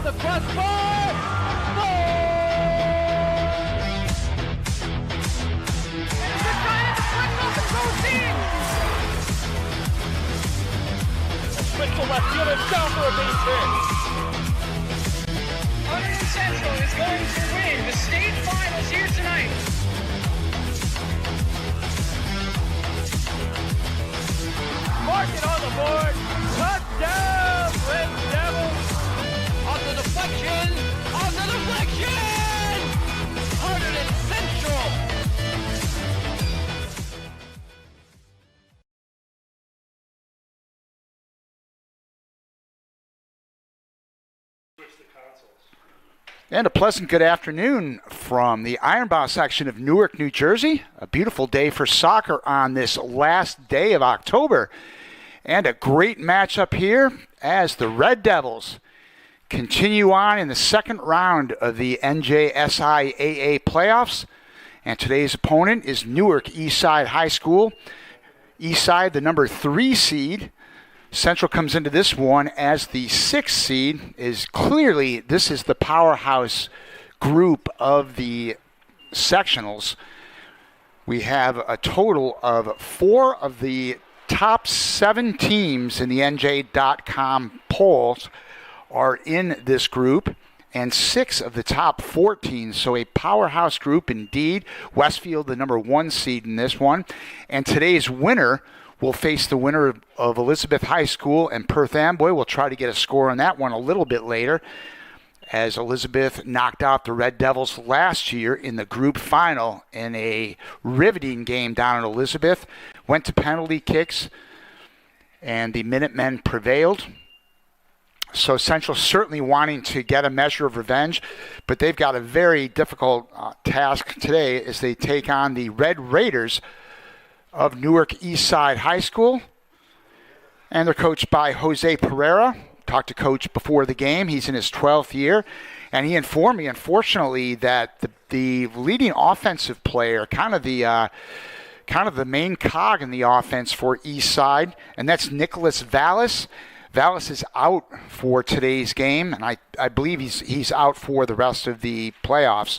off the crossbar. Goal! And the Giants flip off the proceed. Mitchell left fielder down for a base hit. Hunterdon Central is going to win the state finals here tonight. Mark it on the board. Touchdown, Red Devils. Off the deflection. Off the deflection. Hunterdon Central. And a pleasant good afternoon from the Ironbound section of Newark, New Jersey. A beautiful day for soccer on this last day of October. And a great matchup here as the Red Devils continue on in the second round of the NJSIAA playoffs. And today's opponent is Newark Eastside High School. Eastside, the number 3 seed. Central comes into this one as the 6th seed. This is the powerhouse group of the sectionals. We have a total of 4 of the top 7 teams in the NJ.com polls are in this group, and 6 of the top 14. So a powerhouse group indeed. Westfield, the number 1 seed in this one. And today's winner will face the winner of Elizabeth High School and Perth Amboy. We'll try to get a score on that one a little bit later, as Elizabeth knocked out the Red Devils last year in the group final in a riveting game down in Elizabeth. Went to penalty kicks, and the Minutemen prevailed. So Central certainly wanting to get a measure of revenge, but they've got a very difficult task today as they take on the Red Raiders of Newark Eastside High School. And they're coached by Jose Pereira. Talked to Coach before the game. He's in his 12th year. And he informed me, unfortunately, that the leading offensive player, kind of the main cog in the offense for Eastside, and that's Nicholas Vallis. Vallis is out for today's game, and I believe he's out for the rest of the playoffs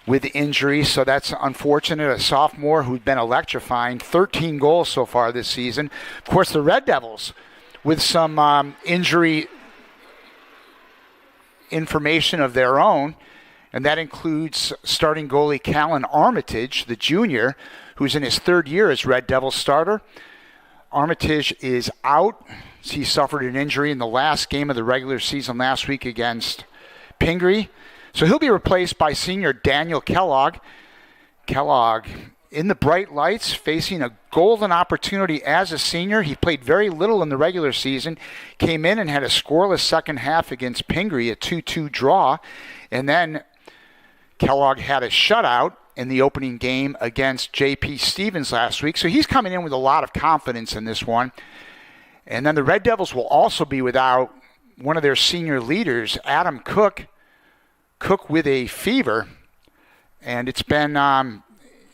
with injury, so that's unfortunate. A sophomore who'd been electrifying, 13 goals so far this season. Of course, the Red Devils, with some injury information of their own, and that includes starting goalie Callan Armitage, the junior, who's in his 3rd year as Red Devils starter. Armitage is out. He suffered an injury in the last game of the regular season last week against Pingree. So he'll be replaced by senior Daniel Kellogg. Kellogg in the bright lights, facing a golden opportunity as a senior. He played very little in the regular season, came in and had a scoreless second half against Pingree, a 2-2 draw. And then Kellogg had a shutout in the opening game against J.P. Stevens last week. So he's coming in with a lot of confidence in this one. And then the Red Devils will also be without one of their senior leaders, Adam Cook. Cook with a fever, and it's been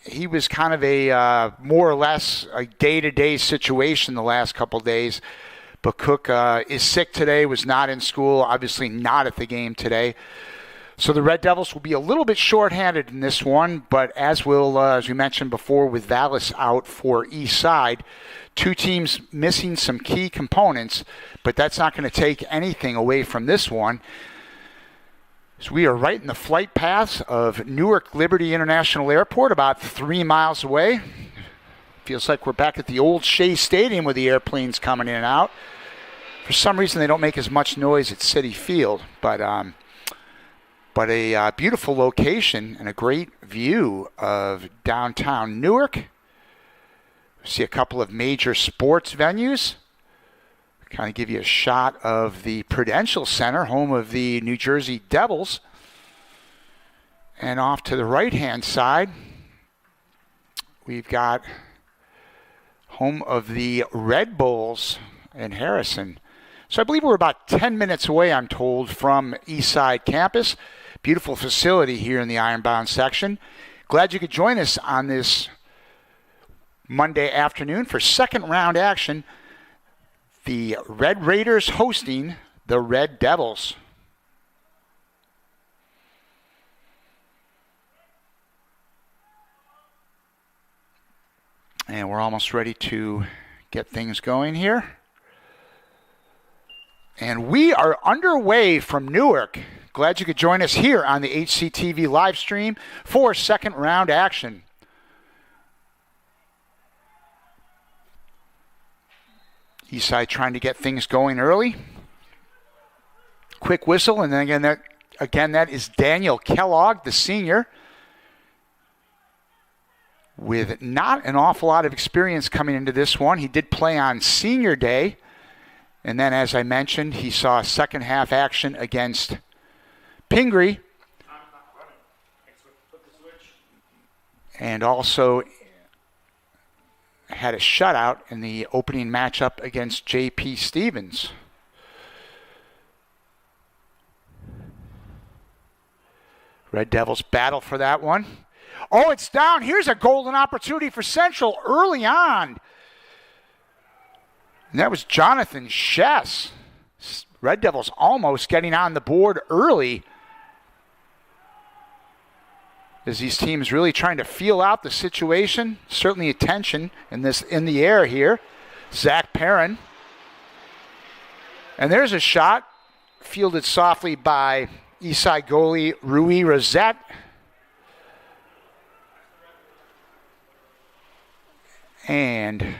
he was kind of a more or less a day-to-day situation the last couple days, but Cook is sick today, was not in school, obviously not at the game today. So the Red Devils will be a little bit shorthanded in this one, but as we mentioned before, with Vallis out for Eastside, 2 teams missing some key components, but that's not going to take anything away from this one. So we are right in the flight paths of Newark Liberty International Airport, about 3 miles away. Feels like we're back at the old Shea Stadium with the airplanes coming in and out. For some reason, they don't make as much noise at Citi Field, but a beautiful location and a great view of downtown Newark. We see a couple of major sports venues. Kind of give you a shot of the Prudential Center, home of the New Jersey Devils. And off to the right-hand side, we've got home of the Red Bulls in Harrison. So I believe we're about 10 minutes away, I'm told, from Eastside Campus. Beautiful facility here in the Ironbound section. Glad you could join us on this Monday afternoon for second round action. The Red Raiders hosting the Red Devils. And we're almost ready to get things going here. And we are underway from Newark. Glad you could join us here on the HCTV live stream for second round action. Eastside trying to get things going early. Quick whistle, and then again that is Daniel Kellogg, the senior, with not an awful lot of experience coming into this one. He did play on senior day, and then as I mentioned, he saw second half action against Pingree, and also had a shutout in the opening matchup against J.P. Stevens. Red Devils battle for that one. Oh, it's down. Here's a golden opportunity for Central early on. And that was Jonathan Schess. Red Devils almost getting on the board early, as these teams really trying to feel out the situation. Certainly a tension in the air here. Zach Perrin. And there's a shot fielded softly by Eastside goalie Rui Rosette. And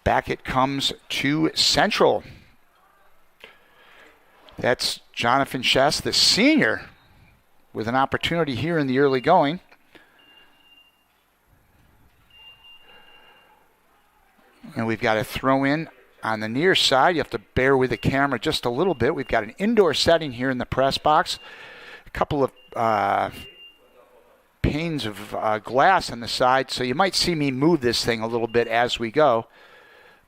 back it comes to Central. That's Jonathan Schess, the senior, with an opportunity here in the early going. And we've got a throw in on the near side. You have to bear with the camera just a little bit. We've got an indoor setting here in the press box. A couple of panes of glass on the side, so you might see me move this thing a little bit as we go,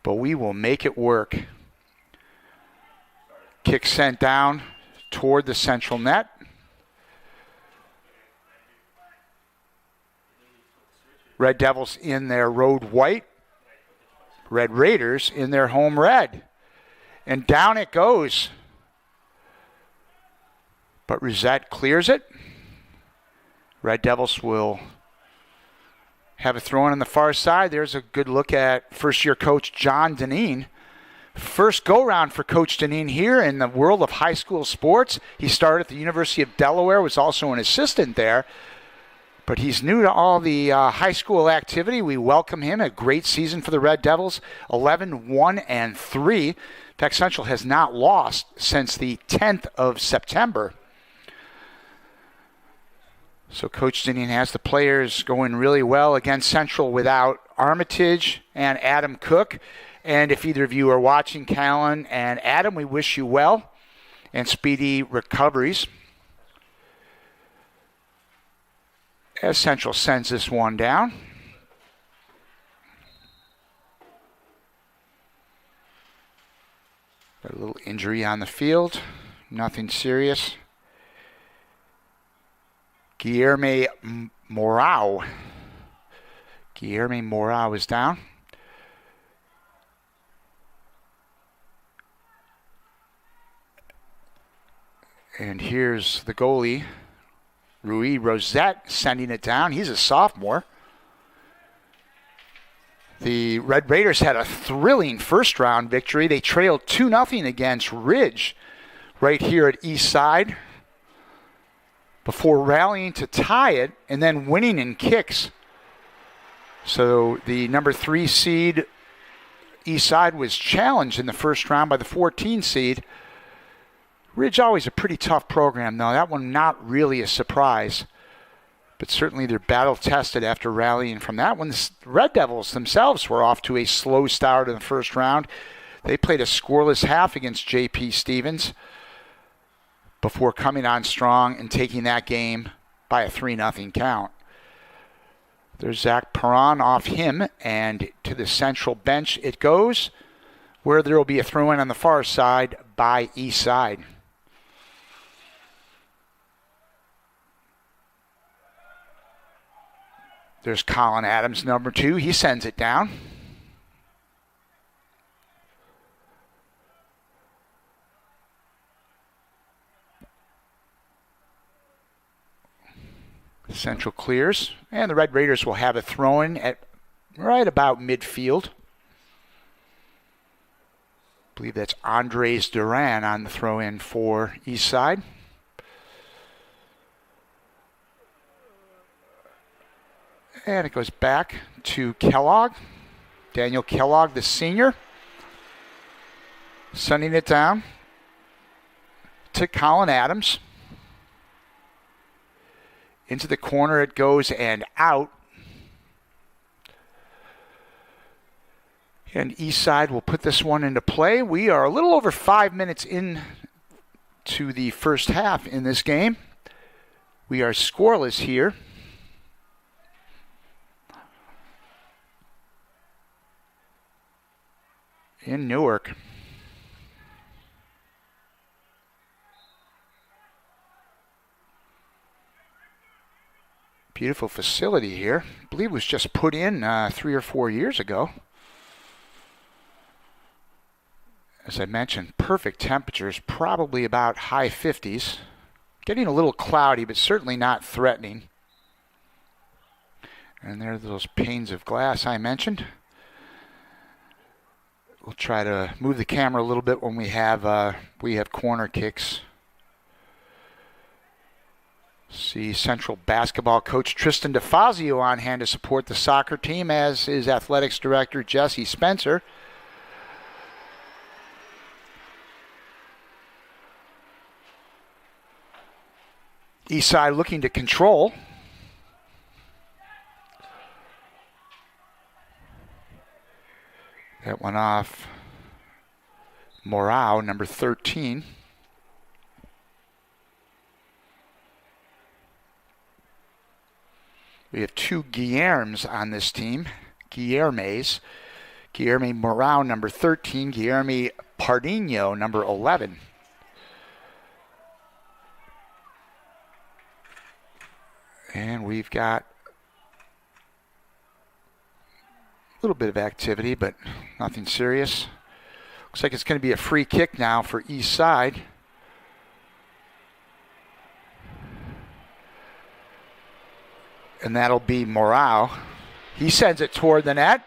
but we will make it work. Kick sent down toward the Central net. Red Devils in their road white. Red Raiders in their home red. And down it goes. But Rosette clears it. Red Devils will have a throw in on the far side. There's a good look at first-year coach John Deneen. First go-round for Coach Deneen here in the world of high school sports. He started at the University of Delaware, was also an assistant there. But he's new to all the high school activity. We welcome him. A great season for the Red Devils, 11-1-3. In fact, Central has not lost since the 10th of September. So Coach Deneen has the players going really well against Central without Armitage and Adam Cook. And if either of you are watching, Callan and Adam, we wish you well and speedy recoveries. As Central sends this one down. Got a little injury on the field. Nothing serious. Guilherme Morau. Guilherme Morau is down. And here's the goalie, Rui Rosette, sending it down. He's a sophomore. The Red Raiders had a thrilling first-round victory. They trailed 2-0 against Ridge right here at Eastside before rallying to tie it and then winning in kicks. So the number 3 seed Eastside was challenged in the first round by the 14 seed. Ridge always a pretty tough program, though. That one not really a surprise. But certainly they're battle-tested after rallying from that one. The Red Devils themselves were off to a slow start in the first round. They played a scoreless half against J.P. Stevens before coming on strong and taking that game by a 3-0 count. There's Zach Perron off him, and to the Central bench it goes, where there will be a throw-in on the far side by Eastside. There's Colin Adams, number 2. He sends it down. Central clears, and the Red Raiders will have a throw-in at right about midfield. I believe that's Andres Duran on the throw-in for Eastside. And it goes back to Kellogg. Daniel Kellogg, the senior. Sending it down to Colin Adams. Into the corner it goes and out. And Eastside will put this one into play. We are a little over 5 minutes in to the first half in this game. We are scoreless here. In Newark. Beautiful facility here. I believe it was just put in 3 or 4 years ago. As I mentioned, perfect temperatures, probably about high 50s. Getting a little cloudy, but certainly not threatening. And there are those panes of glass I mentioned. We'll try to move the camera a little bit when we have corner kicks. See Central basketball coach Tristan DeFazio on hand to support the soccer team, as is athletics director Jesse Spencer. Eastside looking to control. That one off Morau, number 13. We have 2 Guillermes on this team. Guillerme Morau, number 13. Guillerme Pardinho, number 11. And we've got a little bit of activity, but nothing serious. Looks like it's going to be a free kick now for Eastside. And that'll be Morau. He sends it toward the net.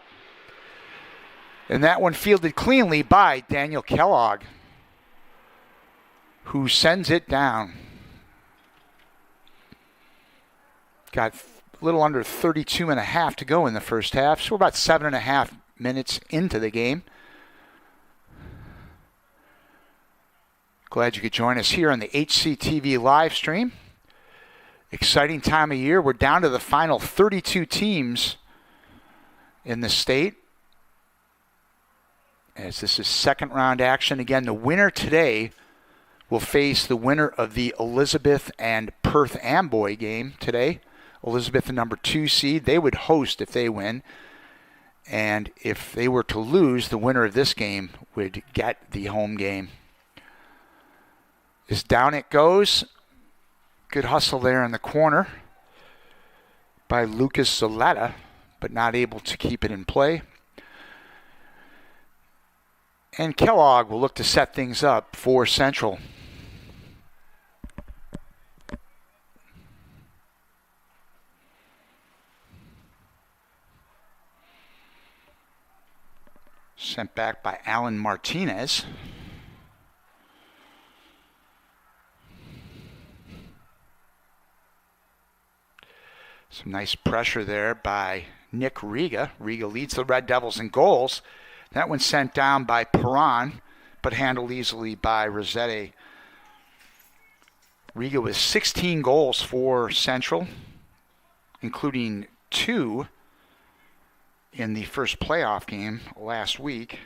And that one fielded cleanly by Daniel Kellogg, who sends it down. Got a little under 32 and a half to go in the first half. So we're about 7.5 minutes into the game. Glad you could join us here on the HCTV live stream. Exciting time of year. We're down to the final 32 teams in the state, as this is second round action. Again, the winner today will face the winner of the Elizabeth and Perth Amboy game today. Elizabeth, the number 2 seed, they would host if they win. And if they were to lose, the winner of this game would get the home game. As down it goes. Good hustle there in the corner by Lucas Zaletta, but not able to keep it in play. And Kellogg will look to set things up for Central. Sent back by Alan Martinez. Some nice pressure there by Nick Riga. Riga leads the Red Devils in goals. That one sent down by Perron, but handled easily by Rossetti. Riga with 16 goals for Central, including 2 in the first playoff game last week.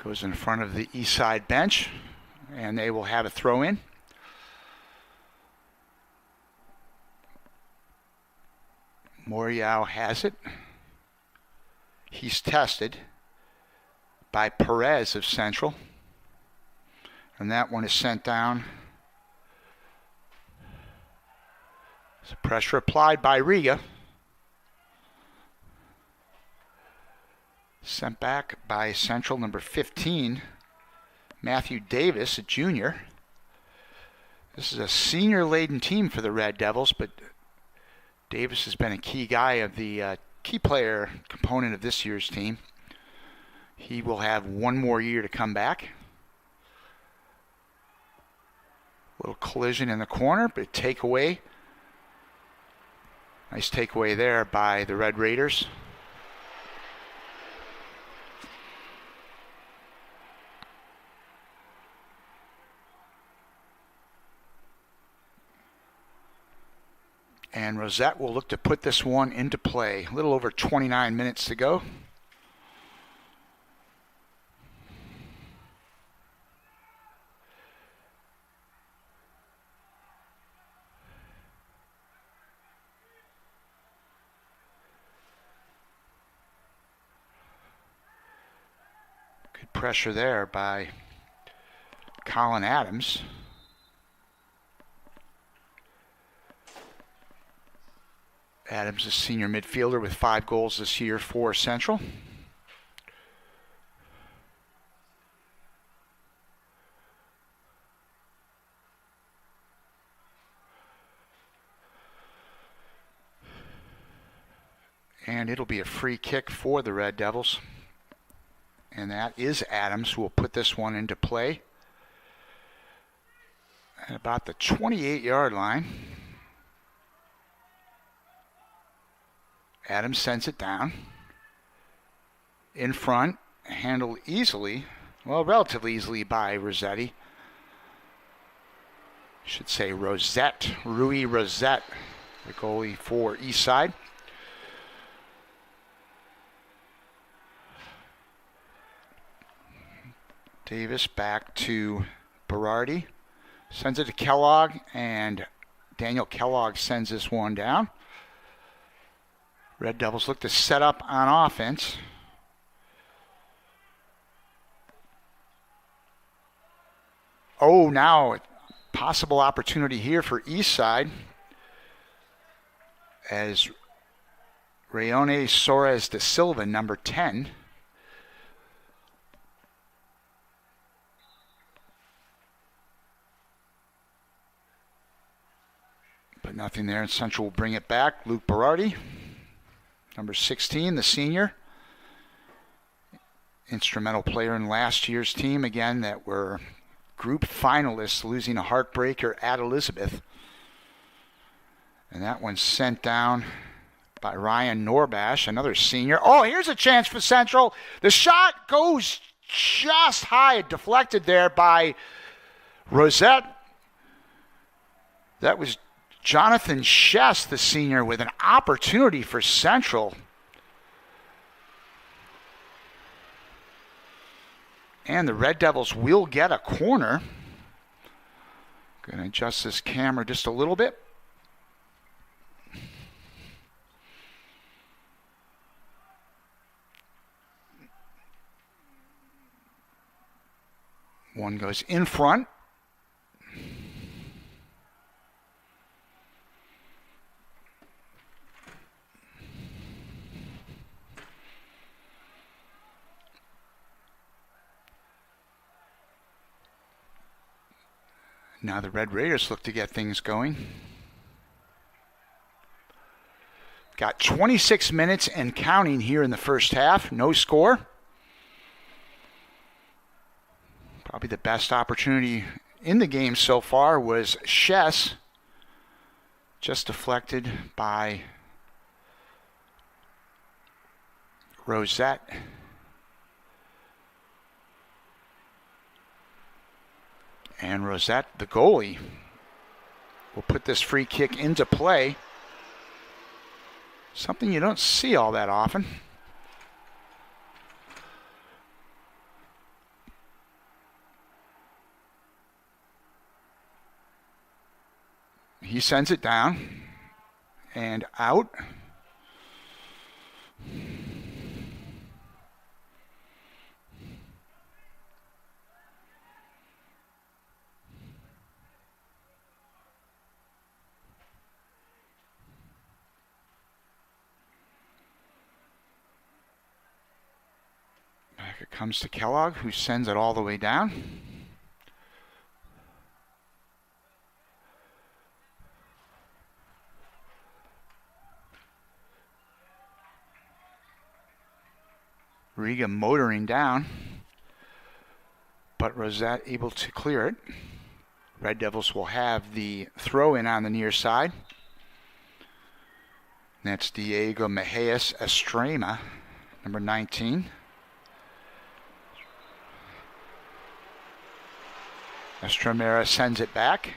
Goes in front of the east side bench, and they will have a throw in. Morial has it. He's tested by Perez of Central. And that one is sent down. So pressure applied by Riga. Sent back by Central number 15, Matthew Davis, a junior. This is a senior-laden team for the Red Devils, but Davis has been a key guy of the key player component of this year's team. He will have one more year to come back. Little collision in the corner, but takeaway. Nice takeaway there by the Red Raiders. And Rosette will look to put this one into play. A little over 29 minutes to go. Good pressure there by Colin Adams. Adams is senior midfielder with 5 goals this year for Central. And it'll be a free kick for the Red Devils. And that is Adams who will put this one into play at about the 28-yard line. Adams sends it down. In front, handled easily, well, relatively easily by Rossetti. Should say Rosette, Rui Rosette, the goalie for Eastside. Davis back to Berardi. Sends it to Kellogg, and Daniel Kellogg sends this one down. Red Devils look to set up on offense. Oh, now possible opportunity here for Eastside as Rayone Soares de Silva, number 10. But nothing there, and Central will bring it back. Luke Berardi, number 16, the senior. Instrumental player in last year's team, again, that were group finalists, losing a heartbreaker at Elizabeth. And that one's sent down by Ryan Norbash, another senior. Oh, here's a chance for Central. The shot goes just high, deflected there by Rosette. That was Jonathan Shess, the senior, with an opportunity for Central. And the Red Devils will get a corner. Going to adjust this camera just a little bit. One goes in front. Now the Red Raiders look to get things going. Got 26 minutes and counting here in the first half. No score. Probably the best opportunity in the game so far was Shess. Just deflected by Rosette. And Rosette, the goalie, will put this free kick into play. Something you don't see all that often. He sends it down and out. Back it comes to Kellogg, who sends it all the way down. Riga motoring down, but Rosette able to clear it. Red Devils will have the throw in on the near side. That's Diego Mejias Estrema, number 19. Estremera sends it back.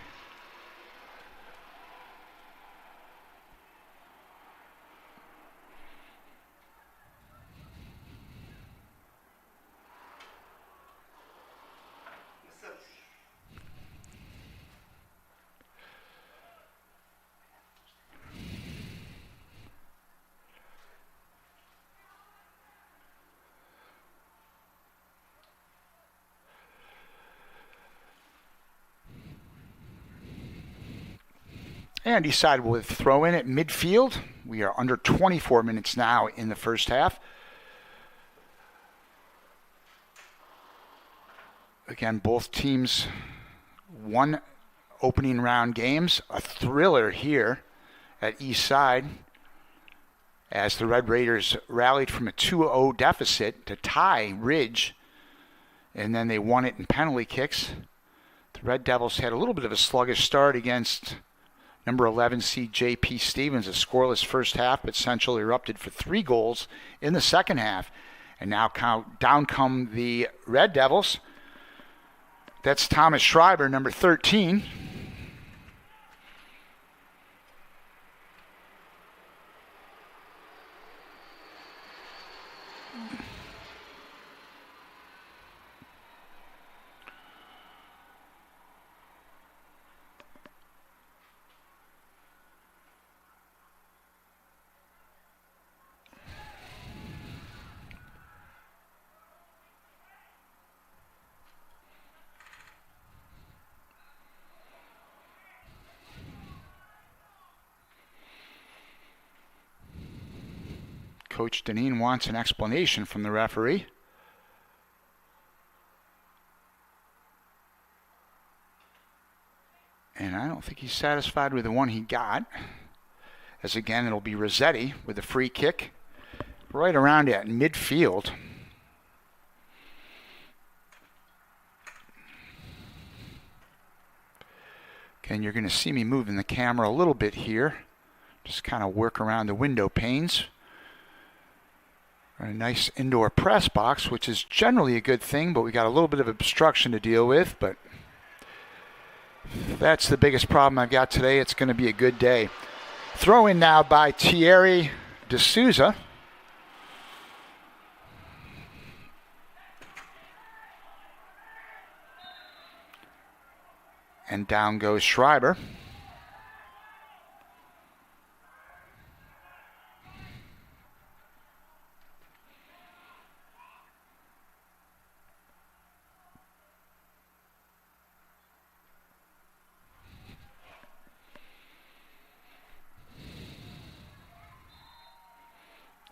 And decided with throw in at midfield. We are under 24 minutes now in the first half. Again, both teams won opening round games. A thriller here at East Side as the Red Raiders rallied from a 2-0 deficit to tie Ridge, and then they won it in penalty kicks. The Red Devils had a little bit of a sluggish start against number 11 seed J.P. Stevens, a scoreless first half, but Central erupted for 3 goals in the second half. And now down come the Red Devils. That's Thomas Schreiber, number 13. Coach Deneen wants an explanation from the referee. And I don't think he's satisfied with the one he got. As again, it'll be Rossetti with a free kick right around at midfield. Again, you're going to see me moving the camera a little bit here. Just kind of work around the window panes. A nice indoor press box, which is generally a good thing, but we got a little bit of obstruction to deal with. But if that's the biggest problem I've got today, it's going to be a good day. Throw in now by Thierry D'Souza. And down goes Schreiber.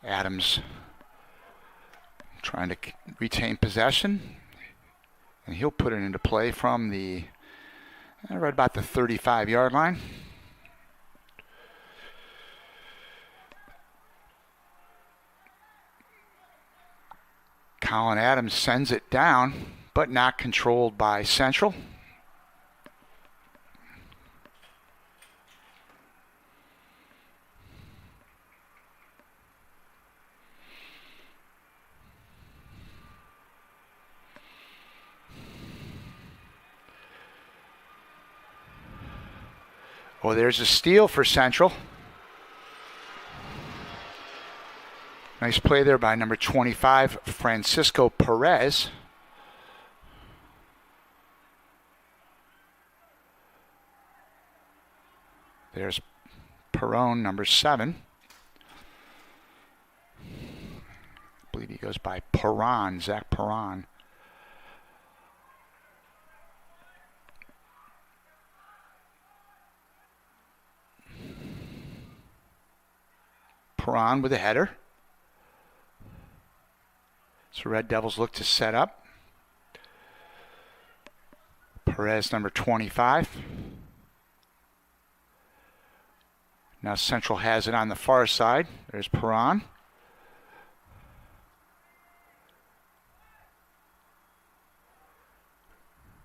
Adams trying to retain possession, and he'll put it into play from the right about the 35-yard line. Colin Adams sends it down, but not controlled by Central. Oh, there's a steal for Central. Nice play there by number 25, Francisco Perez. There's Perron, number 7. I believe he goes by Perron, Zach Perron. Perron with a header. So Red Devils look to set up. Perez, number 25. Now Central has it on the far side. There's Perron.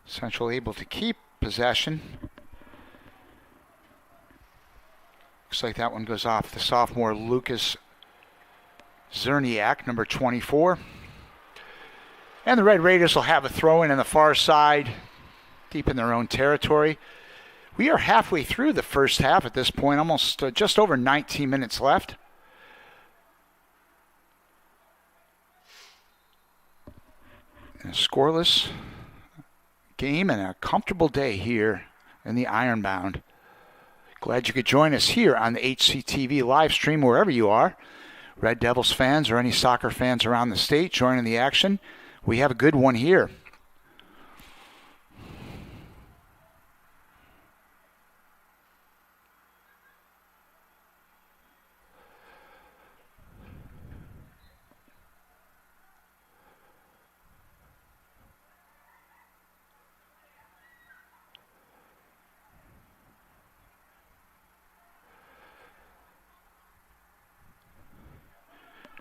Central able to keep possession. Looks like that one goes off the sophomore Lucas Zerniak, number 24. And the Red Raiders will have a throw-in on the far side, deep in their own territory. We are halfway through the first half at this point, almost just over 19 minutes left. And a scoreless game and a comfortable day here in the Ironbound. Glad you could join us here on the HCTV live stream wherever you are. Red Devils fans or any soccer fans around the state joining the action. We have a good one here.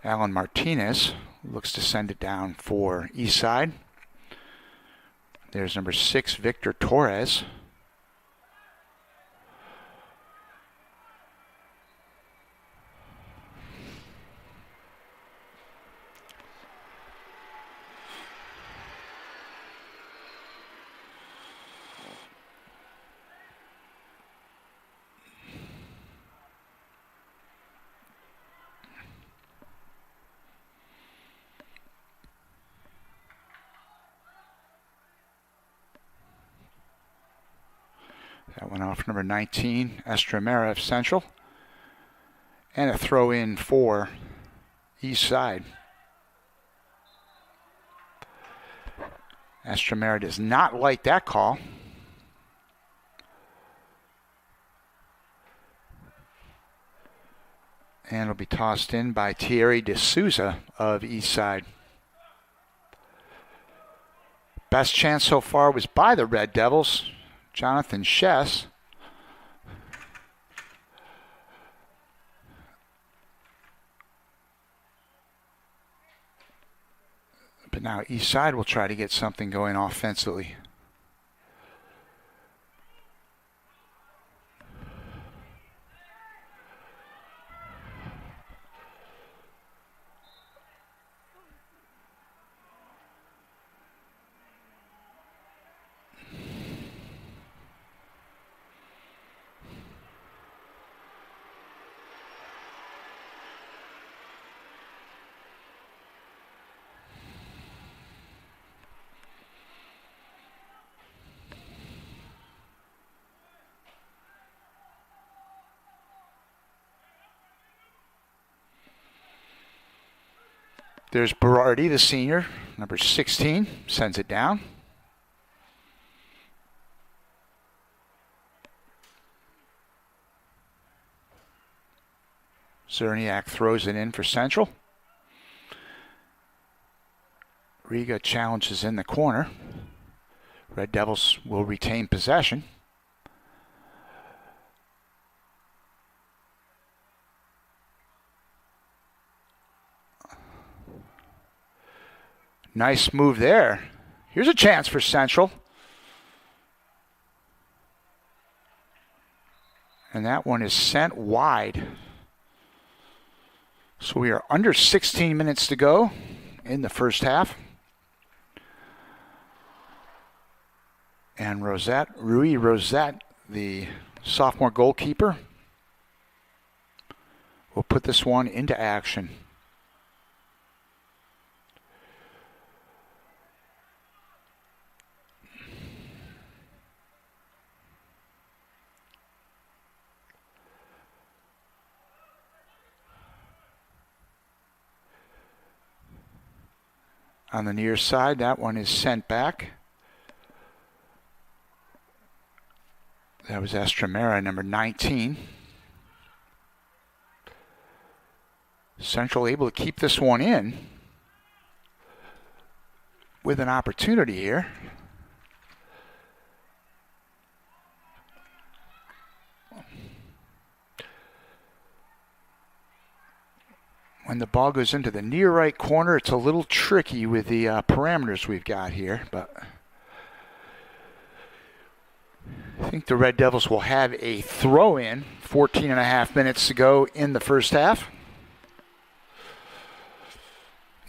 Alan Martinez looks to send it down for Eastside. There's number 6, Victor Torres. That went off number 19, Estremera of Central. And a throw in for Eastside. Estremera does not like that call. And it'll be tossed in by Thierry De Souza of Eastside. Best chance so far was by the Red Devils. Jonathan Schess. But now Eastside will try to get something going offensively. There's Berardi, the senior, number 16, sends it down. Zerniak throws it in for Central. Riga challenges in the corner. Red Devils will retain possession. Nice move there. Here's a chance for Central. And that one is sent wide. So we are under 16 minutes to go in the first half. And Rui Rosette, the sophomore goalkeeper, will put this one into action. On the near side, that one is sent back. That was Estremera, number 19. Central able to keep this one in. with an opportunity here. When the ball goes into the near right corner, it's a little tricky with the parameters we've got here, but I think the Red Devils will have a throw-in. 14 and a half minutes to go in the first half.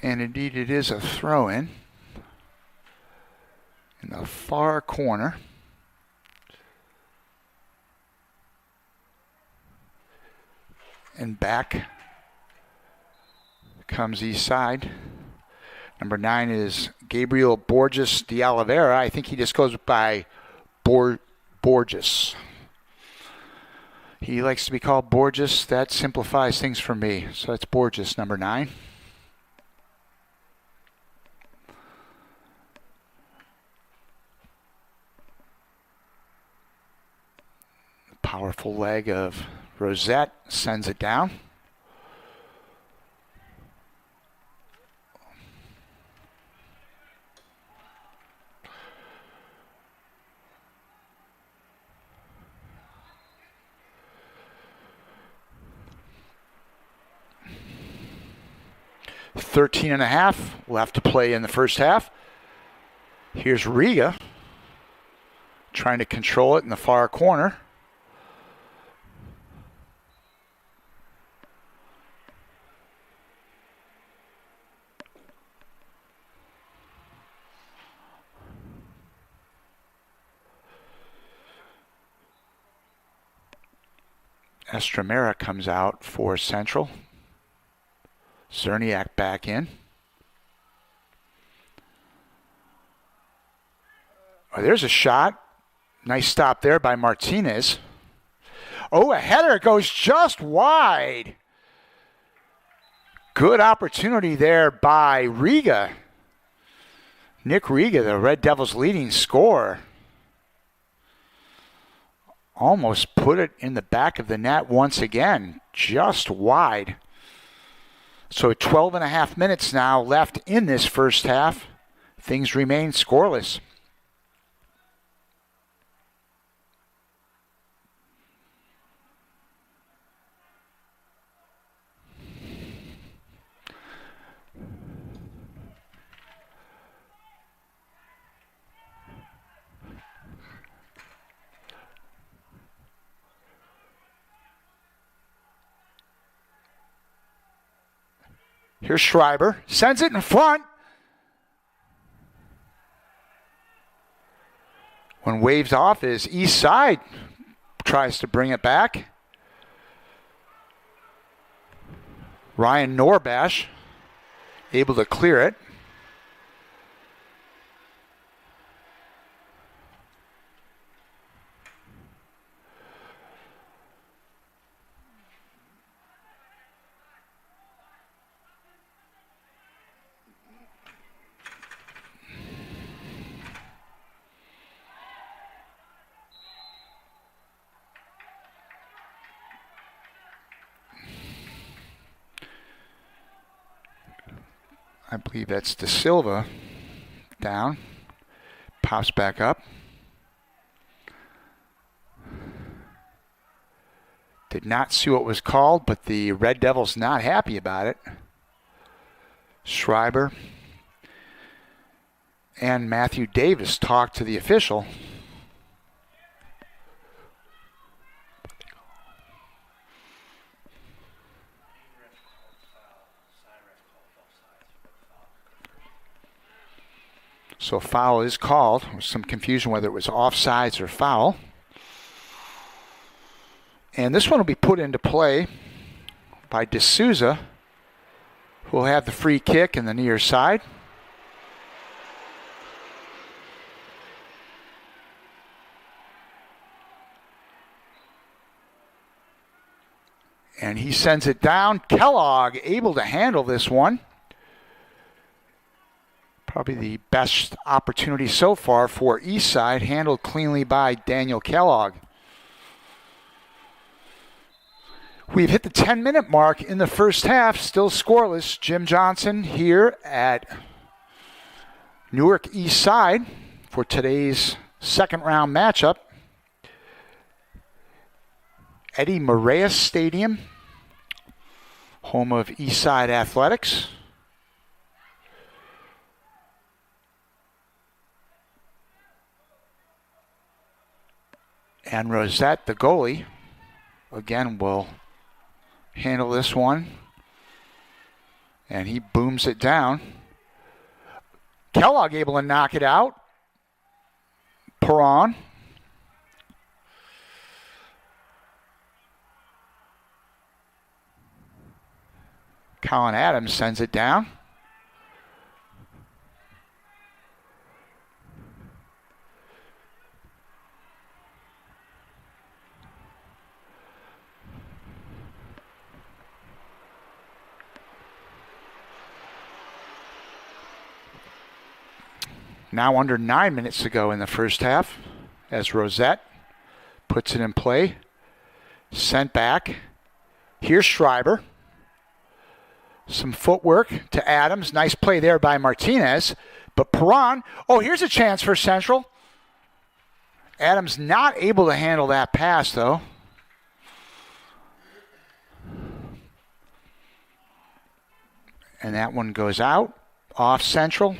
And indeed it is a throw-in in the far corner. And back comes east side. Number 9 is Gabriel Borges de Oliveira. I think he just goes by Borges. He likes to be called Borges. That simplifies things for me. So that's Borges, number 9. Powerful leg of Rosette sends it down. Thirteen and a half left to play in the first half. Here's Riga trying to control it in the far corner. Estremera comes out for Central. Zerniak back in. Oh, there's a shot. Nice stop there by Martinez. Oh, a header goes just wide. Good opportunity there by Riga. Nick Riga, the Red Devils' leading scorer. Almost put it in the back of the net once again. Just wide. So 12 and a half minutes now left in this first half. Things remain scoreless. Here's Schreiber. Sends it in front. When waves off is east side. Tries to bring it back. Ryan Norbash able to clear it. I believe that's De Silva down. Pops back up. Did not see what was called, but the Red Devils not happy about it. Schreiber and Matthew Davis talked to the official. So foul is called. There was some confusion whether it was offsides or foul. And this one will be put into play by D'Souza, who will have the free kick in the near side. And he sends it down. Kellogg able to handle this one. Probably the best opportunity so far for Eastside, handled cleanly by Daniel Kellogg. We've hit the 10-minute mark in the first half, still scoreless. Jim Johnson here at Newark East Side for today's second round matchup. Eddie Moraes Stadium, home of East Side Athletics. And Rosette, the goalie, again will handle this one. And he booms it down. Kellogg able to knock it out. Perron. Colin Adams sends it down. Now under 9 minutes to go in the first half as Rosette puts it in play. Sent back. Here's Schreiber. Some footwork to Adams. Nice play there by Martinez. But Perron, oh, here's a chance for Central. Adams not able to handle that pass, though. And that one goes out, off Central.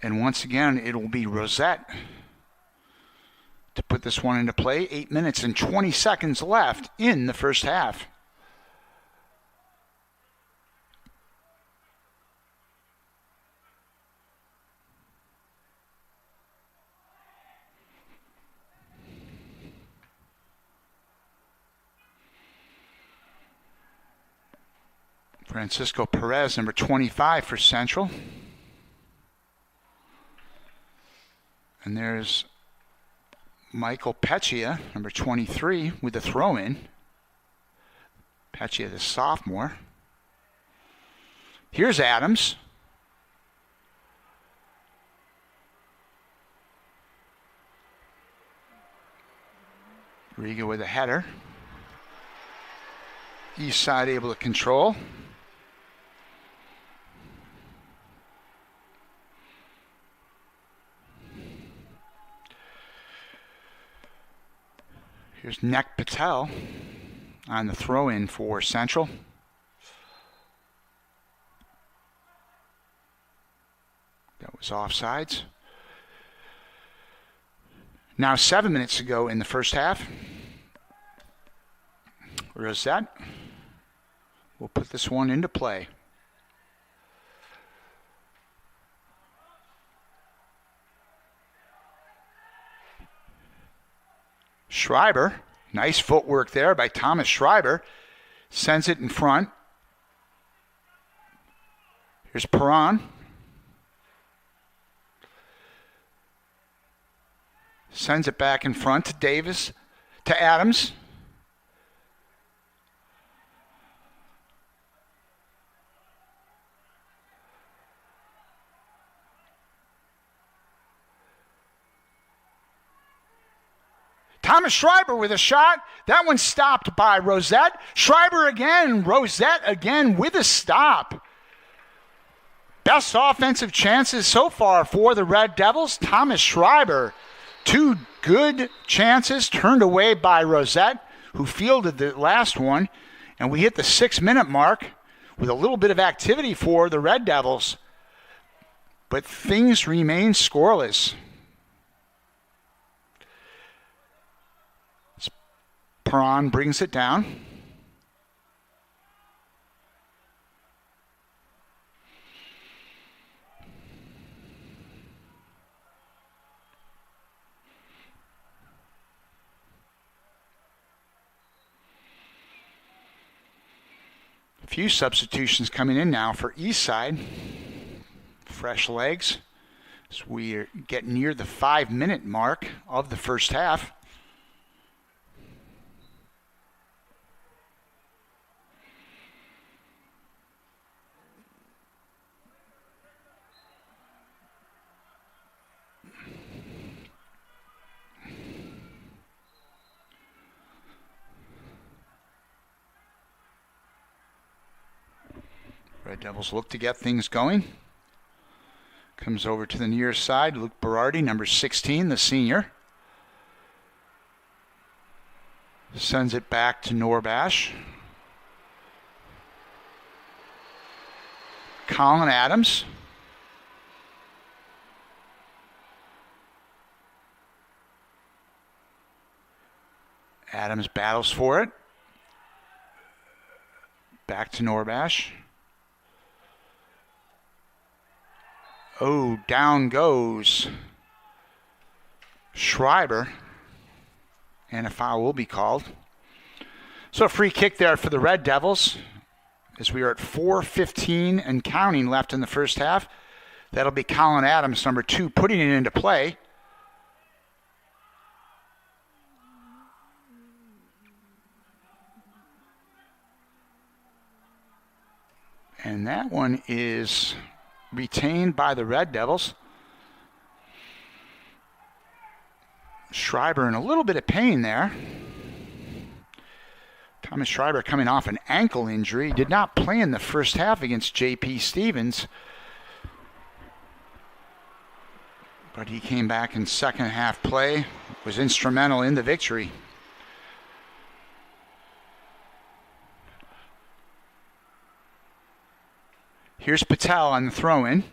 And once again, it will be Rosette to put this one into play. 8 minutes and 20 seconds left in the first half. Francisco Perez, number 25 for Central. And there's Michael Peccia, number 23, with the throw-in. Peccia, the sophomore. Here's Adams. Riga with a header. East side able to control. Here's Nek Patel on the throw-in for Central. That was offsides. Now 7 minutes to go in the first half. Rosette will put this one into play. Schreiber, nice footwork there by Thomas Schreiber. Sends it in front. Here's Perron. Sends it back in front to Davis, to Adams. Thomas Schreiber with a shot. That one stopped by Rosette. Schreiber again. Rosette again with a stop. Best offensive chances so far for the Red Devils. Thomas Schreiber. Two good chances turned away by Rosette, who fielded the last one. And we hit the 6 minute mark with a little bit of activity for the Red Devils. But things remain scoreless. Perron brings it down. A few substitutions coming in now for East Side. Fresh legs as we get near the 5 minute mark of the first half. Red Devils look to get things going. Comes over to the near side. Luke Berardi, number 16, the senior. Sends it back to Norbash. Colin Adams. Adams battles for it. Back to Norbash. Oh, down goes Schreiber. And a foul will be called. So a free kick there for the Red Devils as we are at 4:15 and counting left in the first half. That'll be Colin Adams, number 2, putting it into play. And that one is retained by the Red Devils. Schreiber in a little bit of pain there. Thomas Schreiber coming off an ankle injury. Did not play in the first half against J.P. Stevens. But he came back in second half play. Was instrumental in the victory. Here's Patel on the throw-in.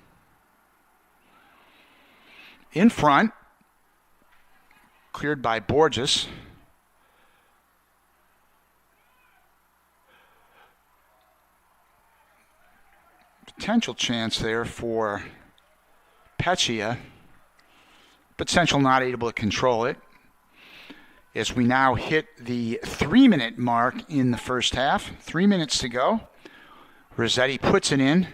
In front. Cleared by Borges. Potential chance there for Peccia. Potential not able to control it. As we now hit the 3-minute mark in the first half. 3 minutes to go. Rossetti puts it in.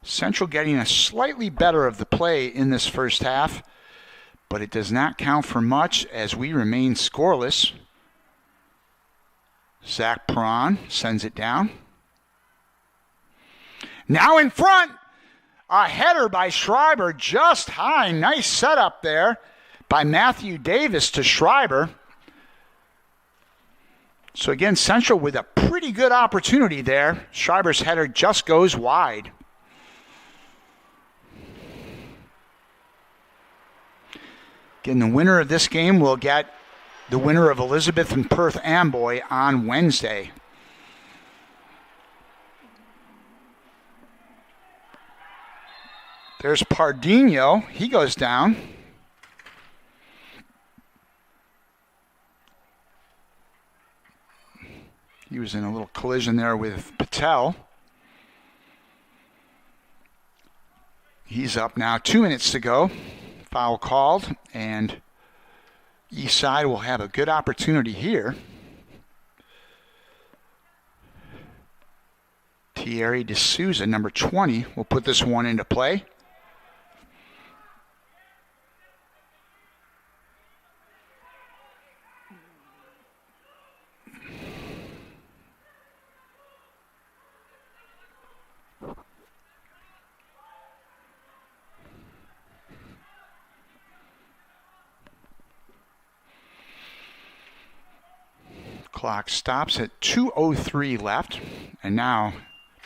Central getting a slightly better of the play in this first half, but it does not count for much as we remain scoreless. Zach Perron sends it down. Now in front, a header by Schreiber, just high. Nice setup there by Matthew Davis to Schreiber. So again, Central with a pretty good opportunity there. Schreiber's header just goes wide. Again, the winner of this game will get the winner of Elizabeth and Perth Amboy on Wednesday. There's Pardinho. He goes down. He was in a little collision there with Patel. He's up now. 2 minutes to go. Foul called, and East Side will have a good opportunity here. Thierry D'Souza, number 20, will put this one into play. Clock stops at 2:03 left, and now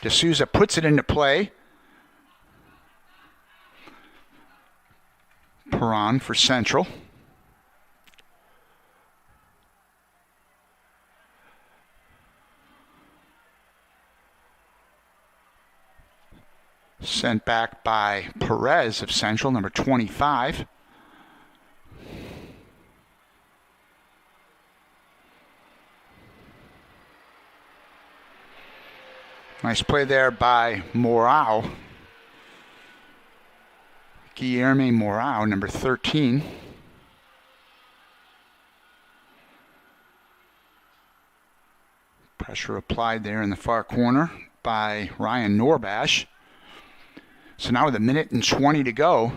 D'Souza puts it into play. Perron for Central. Sent back by Perez of Central, number 25. Nice play there by Morao. Guilherme Morao, number 13. Pressure applied there in the far corner by Ryan Norbash. So now with 1:20 to go,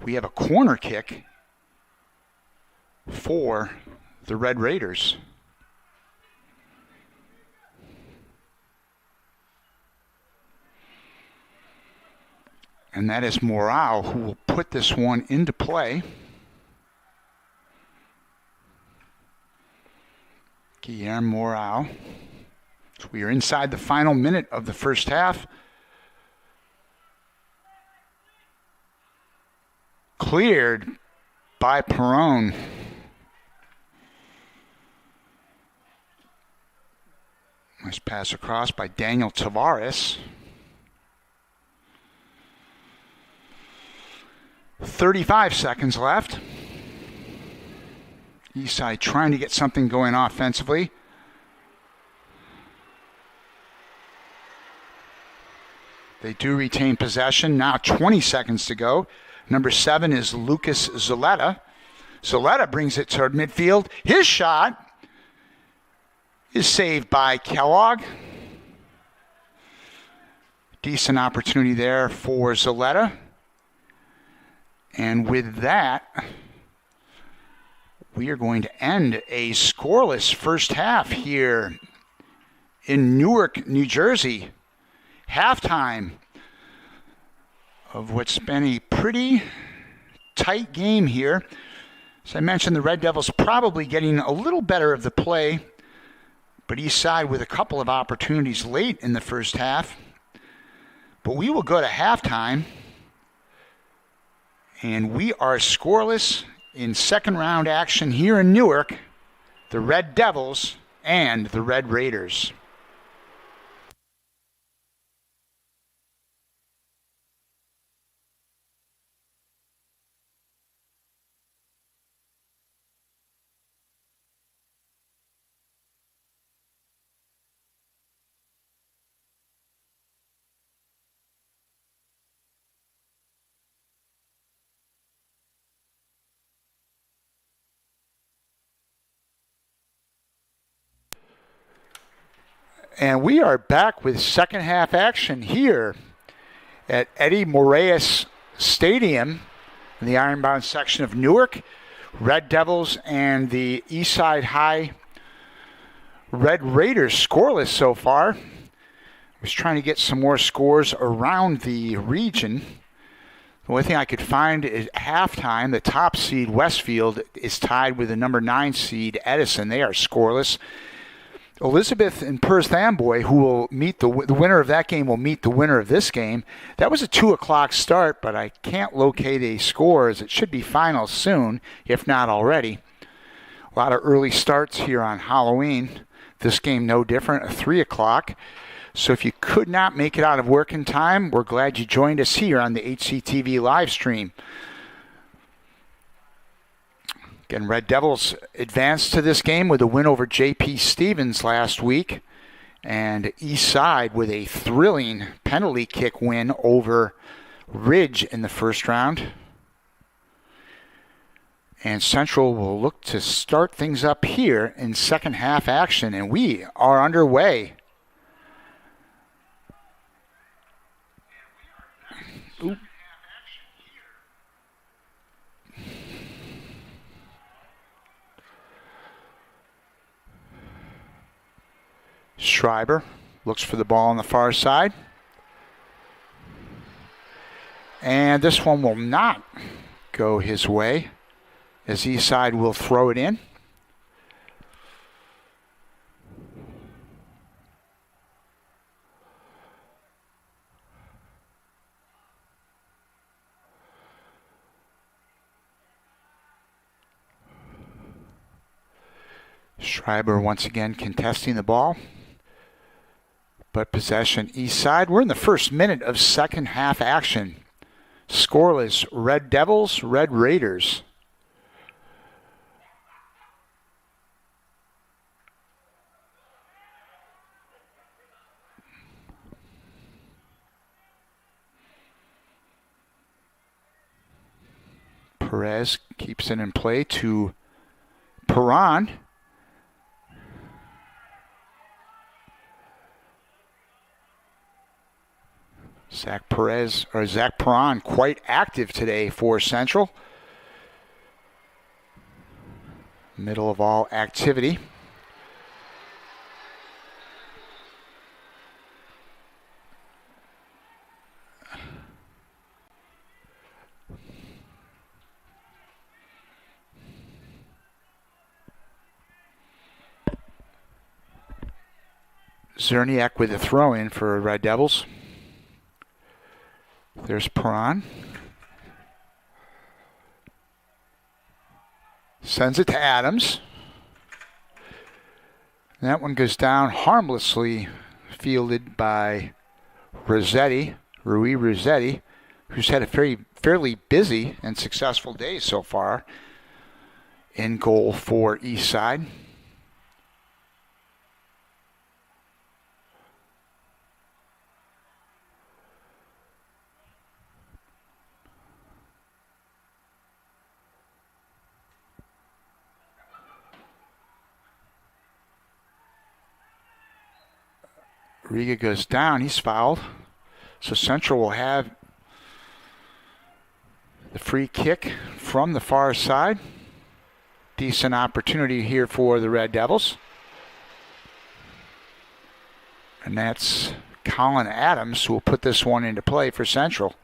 we have a corner kick for the Red Raiders. And that is Morao who will put this one into play. Guilherme Morao. So we are inside the final minute of the first half. cleared by Perone. Nice pass across by Daniel Tavares. 35 seconds left. Eastside trying to get something going offensively. They do retain possession. Now 20 seconds to go. Number 7 is Lucas Zaletta. Zaletta brings it toward midfield. His shot is saved by Kellogg. Decent opportunity there for Zaletta. And with that, we are going to end a scoreless first half here in Newark, New Jersey. Halftime of what's been a pretty tight game here. As I mentioned, the Red Devils probably getting a little better of the play, but Eastside with a couple of opportunities late in the first half. But we will go to halftime, and we are scoreless in second round action here in Newark. The Red Devils and the Red Raiders. And we are back with second half action here at Eddie Moraes Stadium in the Ironbound section of Newark. Red Devils and the Eastside High Red Raiders scoreless so far. I was trying to get some more scores around the region. The only thing I could find is halftime, the top seed Westfield is tied with the number 9 seed Edison. They are scoreless. Elizabeth and Perth Amboy, who will meet the winner of that game, will meet the winner of this game. That was a 2 o'clock start, but I can't locate a score as it should be final soon, if not already. A lot of early starts here on Halloween. This game no different, at 3 o'clock. So if you could not make it out of work in time, we're glad you joined us here on the HCTV live stream. Again, Red Devils advanced to this game with a win over J.P. Stevens last week, and Eastside with a thrilling penalty kick win over Ridge in the first round. And Central will look to start things up here in second half action, and we are underway. Oop. Schreiber looks for the ball on the far side. And this one will not go his way, as Eastside will throw it in. Schreiber once again contesting the ball. But possession Eastside. We're in the first minute of second half action. Scoreless, Red Devils, Red Raiders. Perez keeps it in play to Perron. Zach Perron quite active today for Central. Middle of all activity. Zerniak with a throw-in for Red Devils. There's Perron. Sends it to Adams. That one goes down harmlessly, fielded by Rui Rossetti, who's had a fairly busy and successful day so far in goal for Eastside. Riga goes down. He's fouled. So Central will have the free kick from the far side. Decent opportunity here for the Red Devils. And that's Colin Adams who will put this one into play for Central.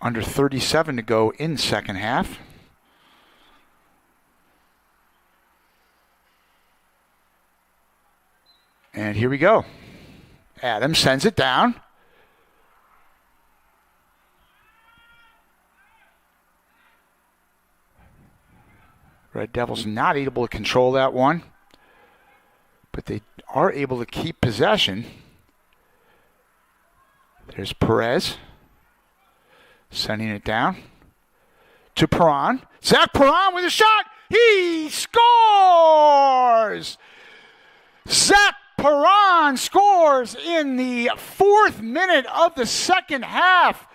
Under 37 to go in second half. And here we go. Adams sends it down. Red Devils not able to control that one, but they are able to keep possession. There's Perez. Sending it down to Perron. Zach Perron with a shot. He scores! Zach Perron scores in the 4th minute of the second half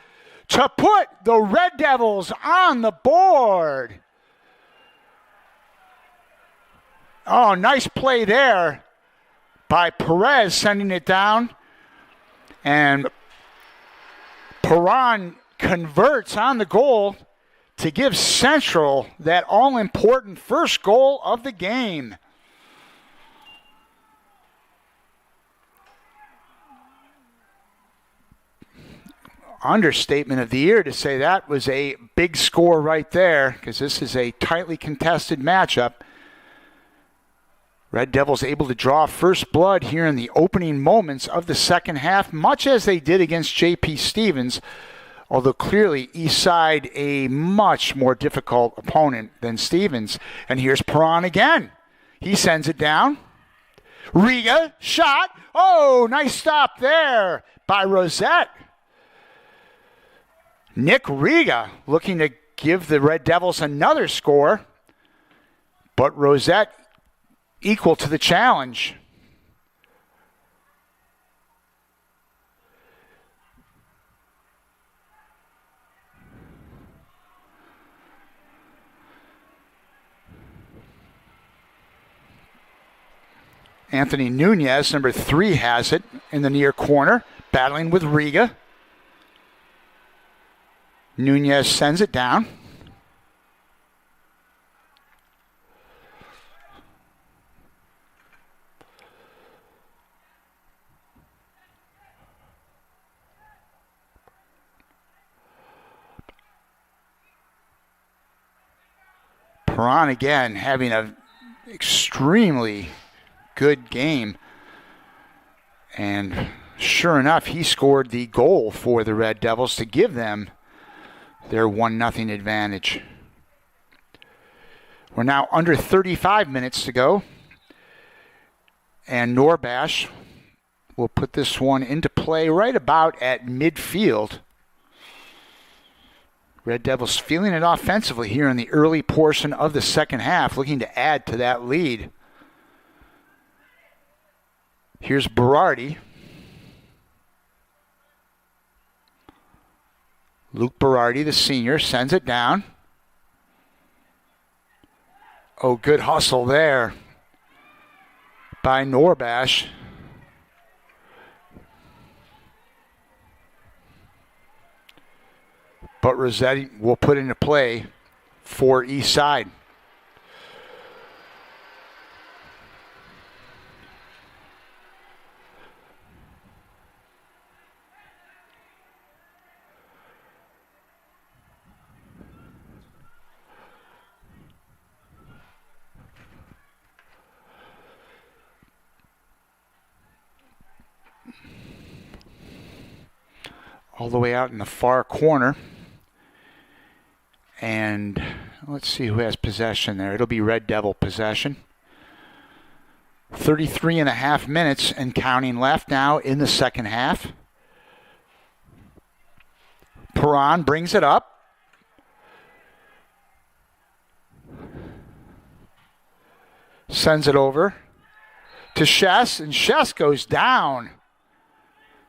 to put the Red Devils on the board. Oh, nice play there by Perez, sending it down. And Perron converts on the goal to give Central that all-important first goal of the game. Understatement of the year to say that was a big score right there, because this is a tightly contested matchup. Red Devils able to draw first blood here in the opening moments of the second half, much as they did against J.P. Stevens. Although clearly Eastside a much more difficult opponent than Stevens. And here's Perron again. He sends it down. Riga, shot. Oh, nice stop there by Rosette. Nick Riga looking to give the Red Devils another score. But Rosette equal to the challenge. Anthony Nunez, number 3, has it in the near corner, battling with Riga. Nunez sends it down. Perron again having an extremely good game. And sure enough, he scored the goal for the Red Devils to give them their 1-0 advantage. We're now under 35 minutes to go. And Norbash will put this one into play right about at midfield. Red Devils feeling it offensively here in the early portion of the second half, looking to add to that lead. Here's Berardi. Luke Berardi, the senior, sends it down. Oh, good hustle there by Norbash. But Rossetti will put into play for Eastside. all the way out in the far corner. And let's see who has possession there. It'll be Red Devil possession. 33 and a half minutes and counting left now in the second half. Perron brings it up. Sends it over to Shess, and Shess goes down.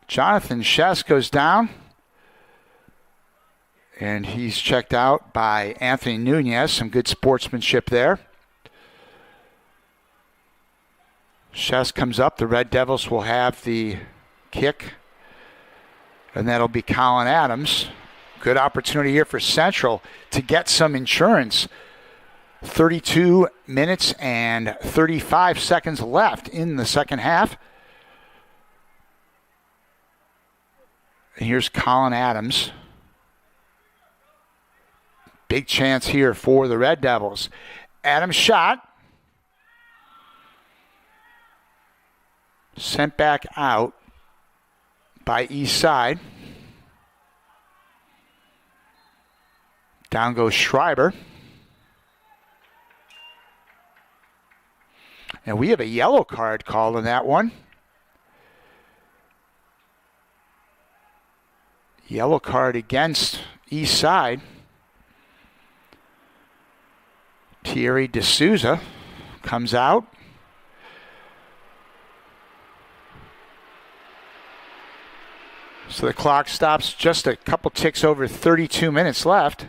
Jonathan Shess goes down. And he's checked out by Anthony Nunez. Some good sportsmanship there. Shess comes up. The Red Devils will have the kick. And that'll be Colin Adams. Good opportunity here for Central to get some insurance. 32 minutes and 35 seconds left in the second half. And here's Colin Adams. Big chance here for the Red Devils. Adams shot. Sent back out by East Side. Down goes Schreiber. And we have a yellow card called in that one. Yellow card against East Side. Thierry D'Souza comes out. So the clock stops just a couple ticks over 32 minutes left.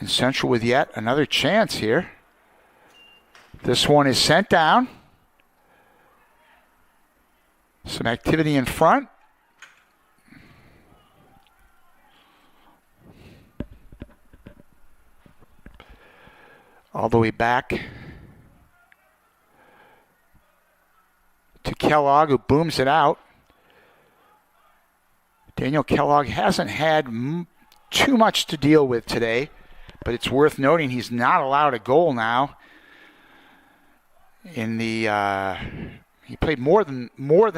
And Central with yet another chance here. This one is sent down. Some activity in front. All the way back to Kellogg, who booms it out. Daniel Kellogg hasn't had too much to deal with today, but it's worth noting he's not allowed a goal now. In the he played more than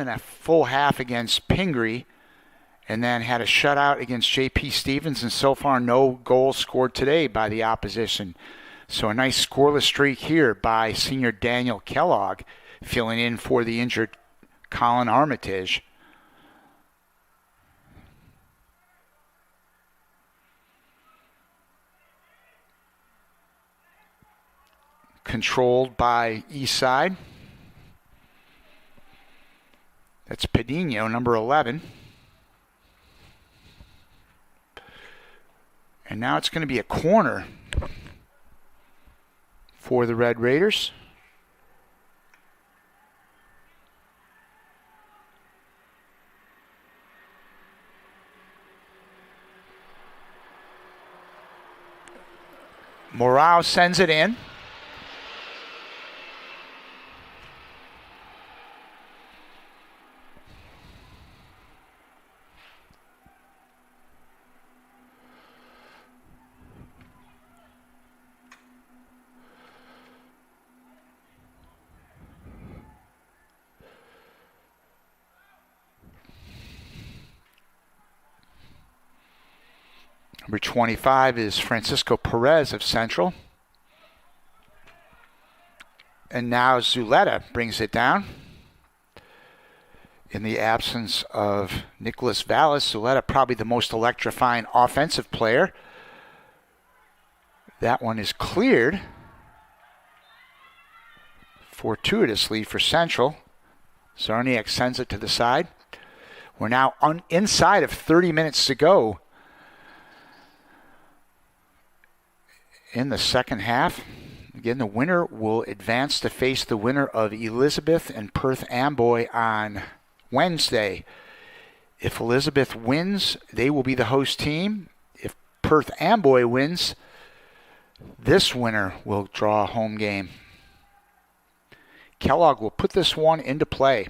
a full half against Pingree, and then had a shutout against J.P. Stevens, and so far no goals scored today by the opposition. So a nice scoreless streak here by senior Daniel Kellogg, filling in for the injured Colin Armitage. Controlled by East Side. That's Padino, number 11. And now it's going to be a corner for the Red Raiders. Morao sends it in. Number 25 is Francisco Perez of Central. And now Zuleta brings it down. In the absence of Nicholas Vallis, Zuleta probably the most electrifying offensive player. That one is cleared. Fortuitously for Central. Zarniak sends it to the side. We're now inside of 30 minutes to go in the second half. Again, the winner will advance to face the winner of Elizabeth and Perth Amboy on Wednesday. If Elizabeth wins, they will be the host team. If Perth Amboy wins, this winner will draw a home game. Kellogg will put this one into play.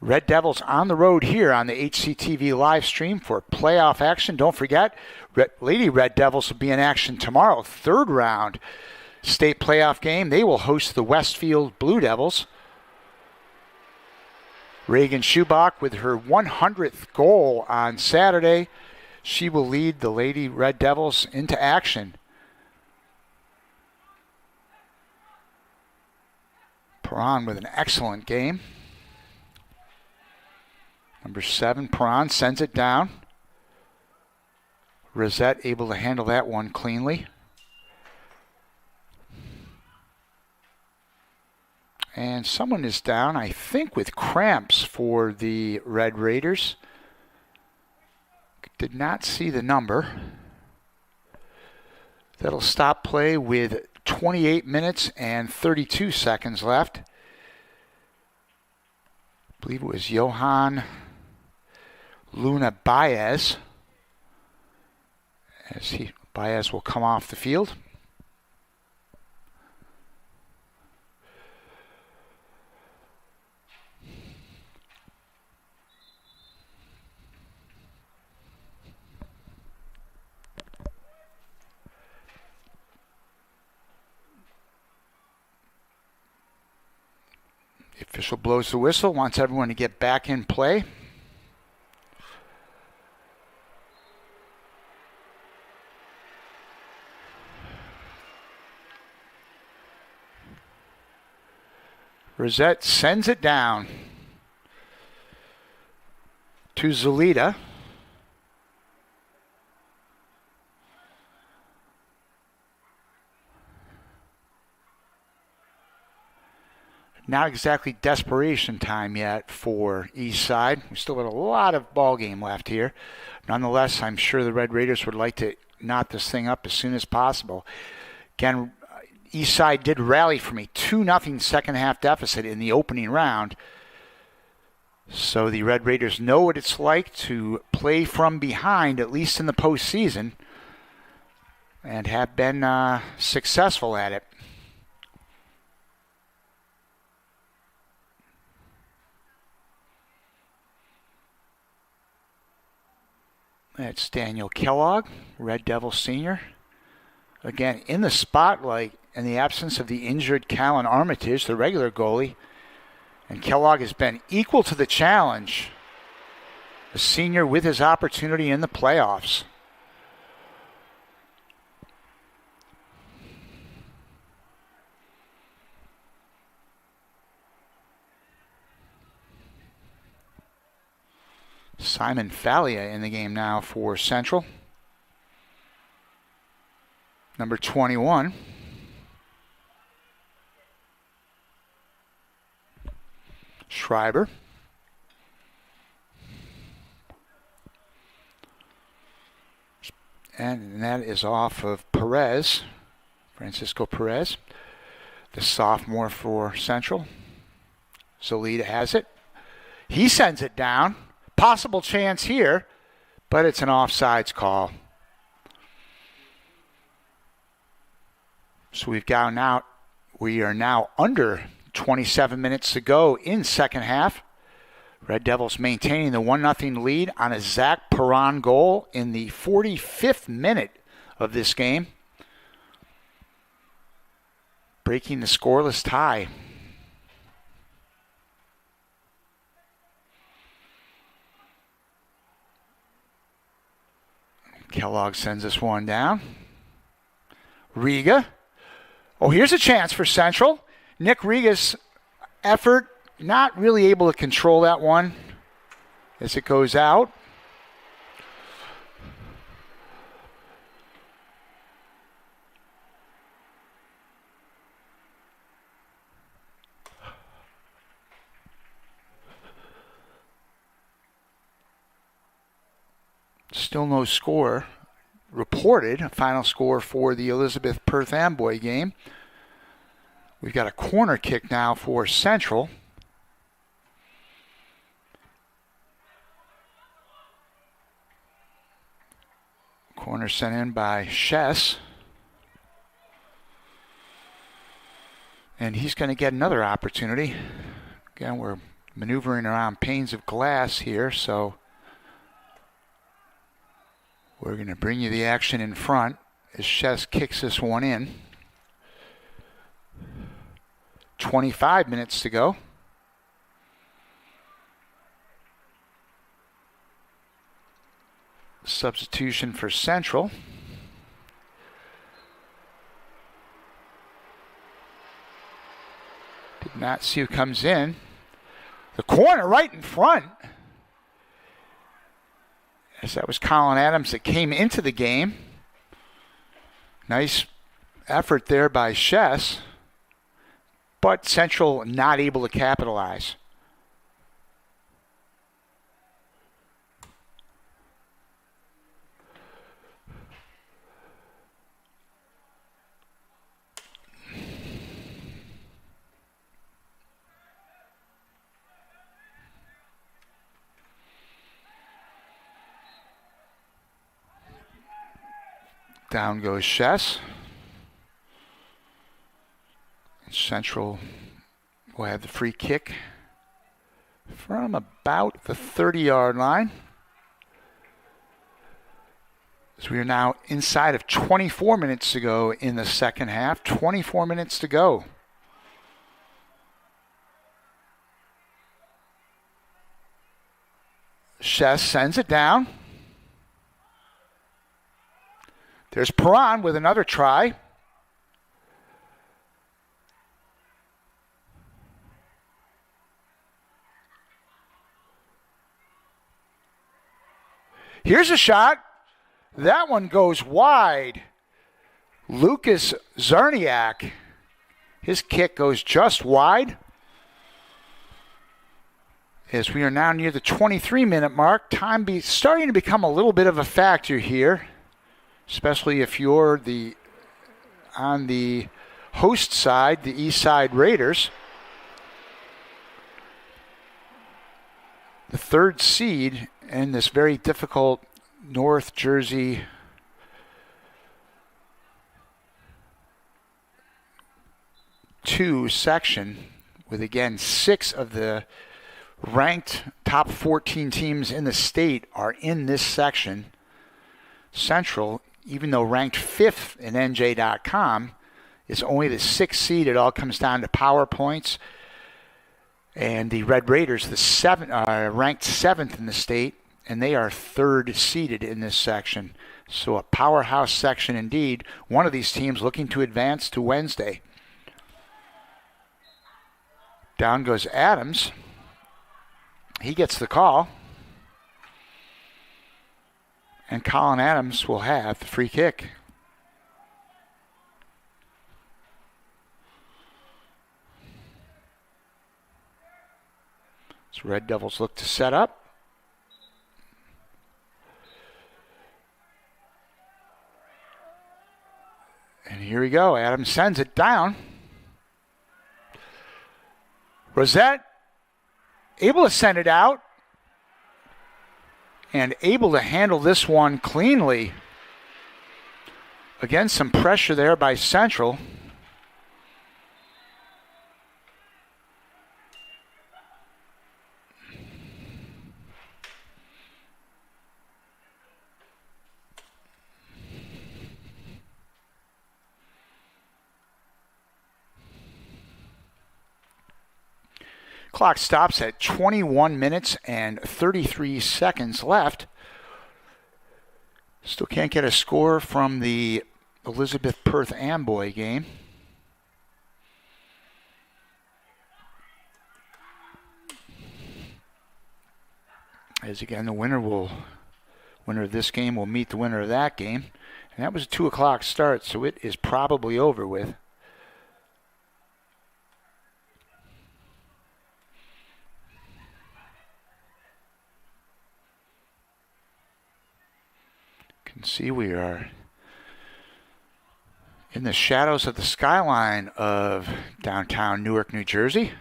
Red Devils on the road here on the HCTV live stream for playoff action. Don't forget, Lady Red Devils will be in action tomorrow. Third round state playoff game. They will host the Westfield Blue Devils. Reagan Schubach with her 100th goal on Saturday. She will lead the Lady Red Devils into action. Perron with an excellent game. Number 7, Perron sends it down. Rosette able to handle that one cleanly. And someone is down, I think, with cramps for the Red Raiders. Did not see the number. That'll stop play with 28 minutes and 32 seconds left. I believe it was Johan Luna Baez. Baez will come off the field. The official blows the whistle, wants everyone to get back in play. Rosette sends it down to Zelita. Not exactly desperation time yet for East Side. We still got a lot of ball game left here. Nonetheless, I'm sure the Red Raiders would like to knot this thing up as soon as possible. Again, East Side did rally from a 2-0 second half deficit in the opening round. So the Red Raiders know what it's like to play from behind, at least in the postseason, and have been successful at it. That's Daniel Kellogg, Red Devil Sr. Again, in the spotlight in the absence of the injured Callan Armitage, the regular goalie. And Kellogg has been equal to the challenge. The senior with his opportunity in the playoffs. Simon Falia in the game now for Central. Number 21. Schreiber. And that is off of Perez, Francisco Perez, the sophomore for Central. Zelita has it. He sends it down. Possible chance here, but it's an offsides call. So we are now under 27 minutes to go in second half. Red Devils maintaining the 1-0 lead on a Zach Perron goal in the 45th minute of this game. Breaking the scoreless tie. Kellogg sends this one down. Riga. Oh, here's a chance for Central. Nick Riga's effort, not really able to control that one as it goes out. Still no score reported, a final score for the Elizabeth Perth Amboy game. We've got a corner kick now for Central. Corner sent in by Chess. And he's going to get another opportunity. Again, we're maneuvering around panes of glass here, so we're going to bring you the action in front as Chess kicks this one in. 25 minutes to go. Substitution for Central. Did not see who comes in. The corner right in front. As that was Colin Adams that came into the game. Nice effort there by Chess. But Central not able to capitalize. Down goes Chess. Central will have the free kick from about the 30-yard line. So we are now inside of 24 minutes to go in the second half. 24 minutes to go. Chess sends it down. There's Perron with another try. Here's a shot. That one goes wide. Lucas Zerniak. His kick goes just wide. As we are now near the 23-minute mark, time starting to become a little bit of a factor here, especially if you're on the host side, the East Side Raiders. The third seed in this very difficult North Jersey section, with again 6 of the ranked top 14 teams in the state are in this section. Central, even though ranked 5th in NJ.com, is only the 6th seed. It all comes down to power points. And the Red Raiders, ranked 7th in the state, and they are 3rd seeded in this section. So a powerhouse section indeed. One of these teams looking to advance to Wednesday. Down goes Adams. He gets the call. And Colin Adams will have the free kick. So Red Devils look to set up. And here we go. Adams sends it down. Rosette able to send it out. And able to handle this one cleanly. Again, some pressure there by Central. Clock stops at 21 minutes and 33 seconds left. Still can't get a score from the Elizabeth Perth Amboy game. As again, the winner of this game will meet the winner of that game. And that was a 2 o'clock start, so it is probably over with. Can see we are in the shadows of the skyline of downtown Newark, New Jersey.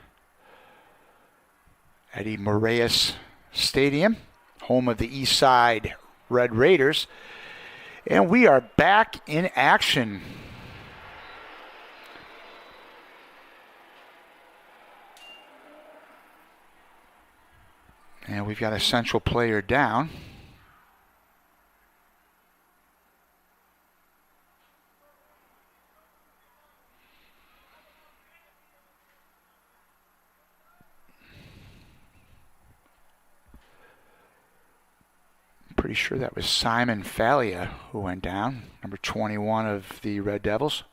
Eddie Moraes Stadium, home of the East Side Red Raiders. And we are back in action. And we've got a Central player down. Pretty sure that was Simon Falia who went down, number 21 of the Red Devils.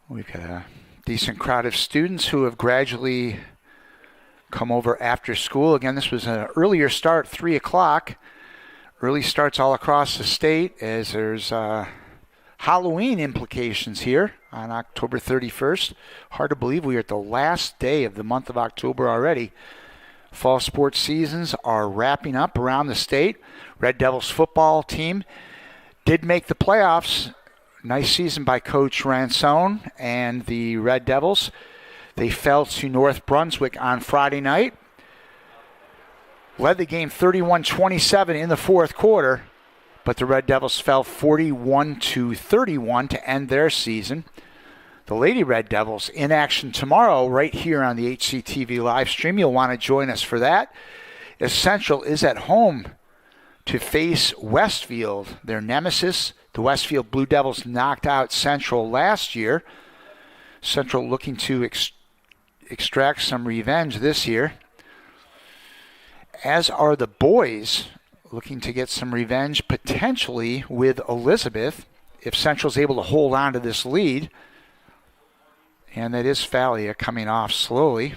We've got a decent crowd of students who have gradually come over after school. Again, this was an earlier start, 3 o'clock. Early starts all across the state as there's Halloween implications here on October 31st. Hard to believe we are at the last day of the month of October already. Fall sports seasons are wrapping up around the state. Red Devils football team did make the playoffs. Nice season by Coach Ransone and the Red Devils. They fell to North Brunswick on Friday night. Led the game 31-27 in the fourth quarter, but the Red Devils fell 41-31 to end their season. The Lady Red Devils in action tomorrow right here on the HCTV live stream. You'll want to join us for that. As Central is at home to face Westfield, their nemesis. The Westfield Blue Devils knocked out Central last year. Central looking to extract some revenge this year. As are the boys looking to get some revenge potentially with Elizabeth if Central's able to hold on to this lead. And that is Falia coming off slowly.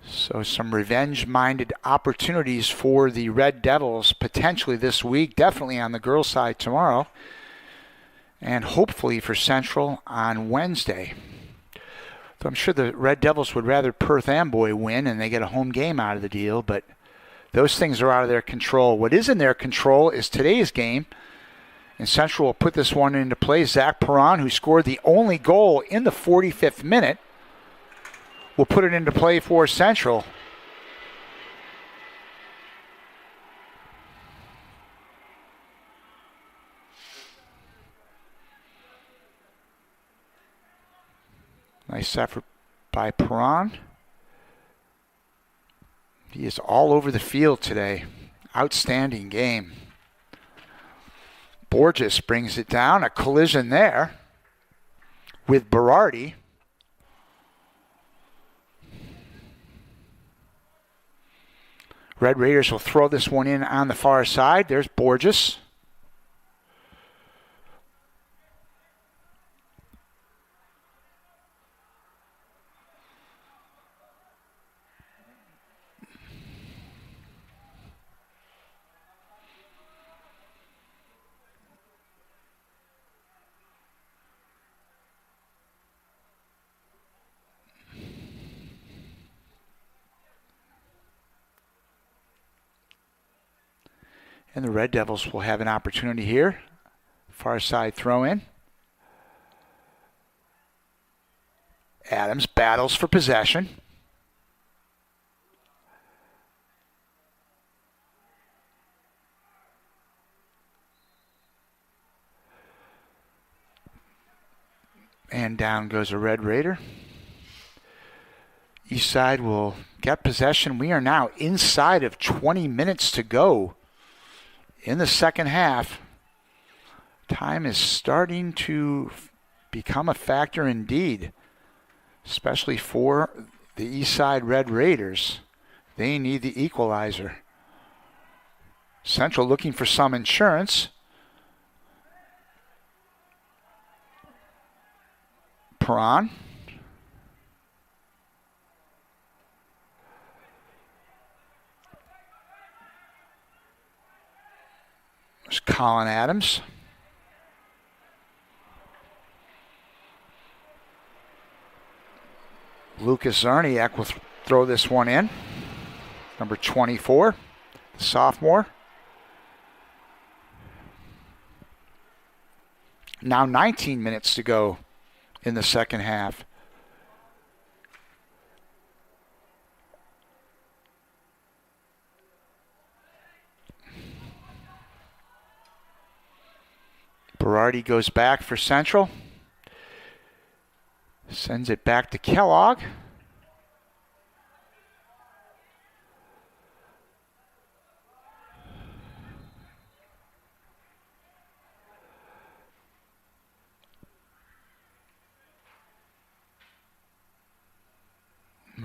So some revenge-minded opportunities for the Red Devils potentially this week, definitely on the girls' side tomorrow, and hopefully for Central on Wednesday. So I'm sure the Red Devils would rather Perth Amboy win and they get a home game out of the deal, but those things are out of their control. What is in their control is today's game, and Central will put this one into play. Zach Perron, who scored the only goal in the 45th minute, will put it into play for Central. Nice effort by Perron. He is all over the field today. Outstanding game. Borges brings it down. A collision there with Berardi. Red Raiders will throw this one in on the far side. There's Borges. And the Red Devils will have an opportunity here. Far side throw in. Adams battles for possession. And down goes a Red Raider. East side will get possession. We are now inside of 20 minutes to go in the second half. Time is starting to become a factor indeed, especially for the East Side Red Raiders. They need the equalizer. Central looking for some insurance. Perron. There's Colin Adams. Lucas Zarniak will throw this one in. Number 24, the sophomore. Now 19 minutes to go in the second half. Berardi goes back for Central. Sends it back to Kellogg.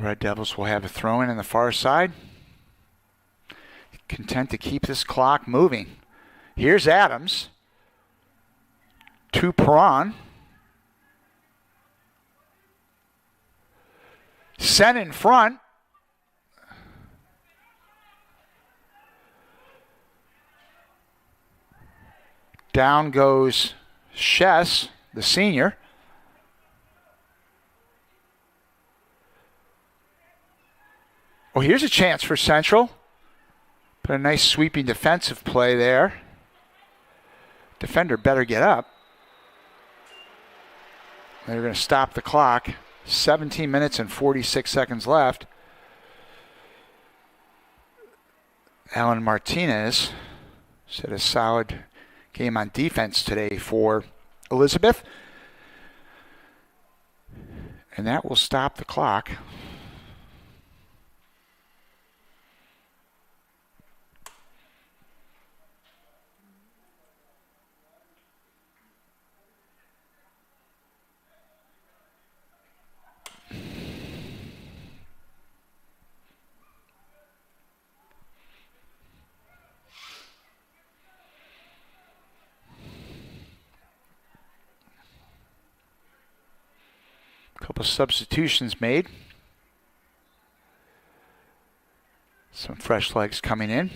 Red Devils will have a throw-in on the far side. Content to keep this clock moving. Here's Adams to Perron. Sent in front. Down goes Chess, the senior. Oh, here's a chance for Central. But a nice sweeping defensive play there. Defender better get up. They're going to stop the clock. 17 minutes and 46 seconds left. Alan Martinez set a solid game on defense today for Elizabeth. And that will stop the clock. Couple substitutions made. Some fresh legs coming in.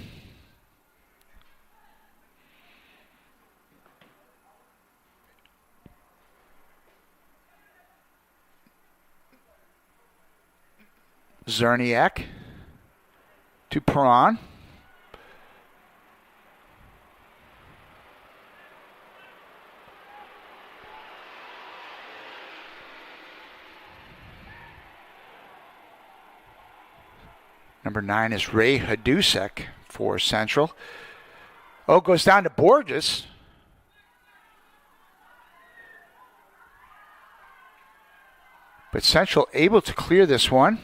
Zerniak to Perron. Number 9 is Ray Hadusek for Central. Oh, goes down to Borges. But Central able to clear this one.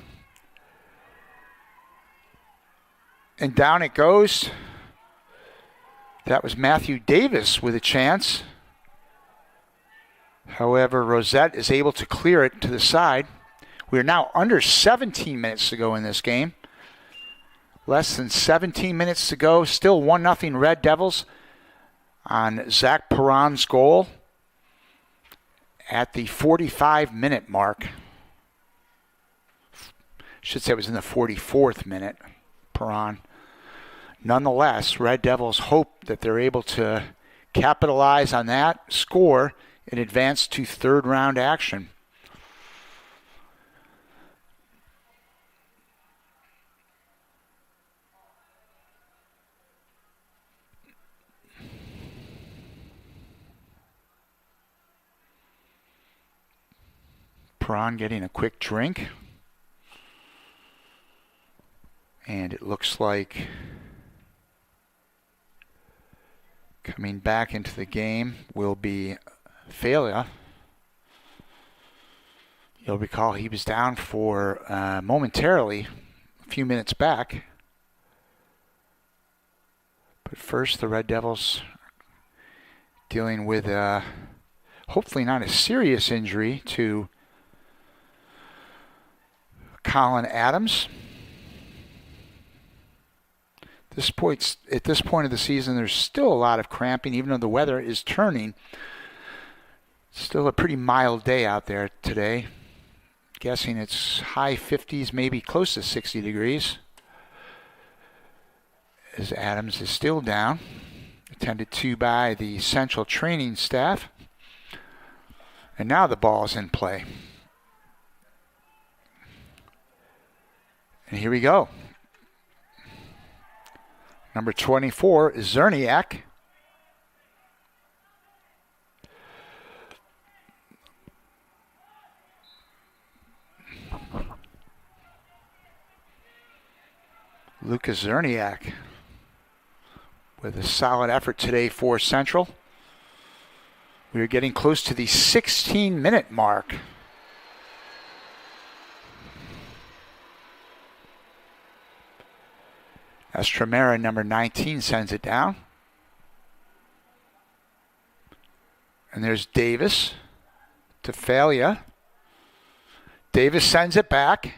And down it goes. That was Matthew Davis with a chance. However, Rosette is able to clear it to the side. We are now under 17 minutes to go in this game. Less than 17 minutes to go. Still 1-0 Red Devils on Zach Perron's goal at the 45-minute mark. Should say it was in the 44th minute, Perron. Nonetheless, Red Devils hope that they're able to capitalize on that score and advance to third round action. Perron getting a quick drink. And it looks like coming back into the game will be Falia. You'll recall he was down for momentarily a few minutes back. But first, the Red Devils dealing with hopefully not a serious injury to Colin Adams. At this point of the season, there's still a lot of cramping, even though the weather is turning. Still a pretty mild day out there today. Guessing it's high 50s, maybe close to 60 degrees. As Adams is still down, attended to by the Central training staff. And now the ball is in play. And here we go. Number 24 is Zerniak. Lucas Zerniak with a solid effort today for Central. We are getting close to the 16-minute mark. Estremera, number 19, sends it down. And there's Davis to Falia. Davis sends it back.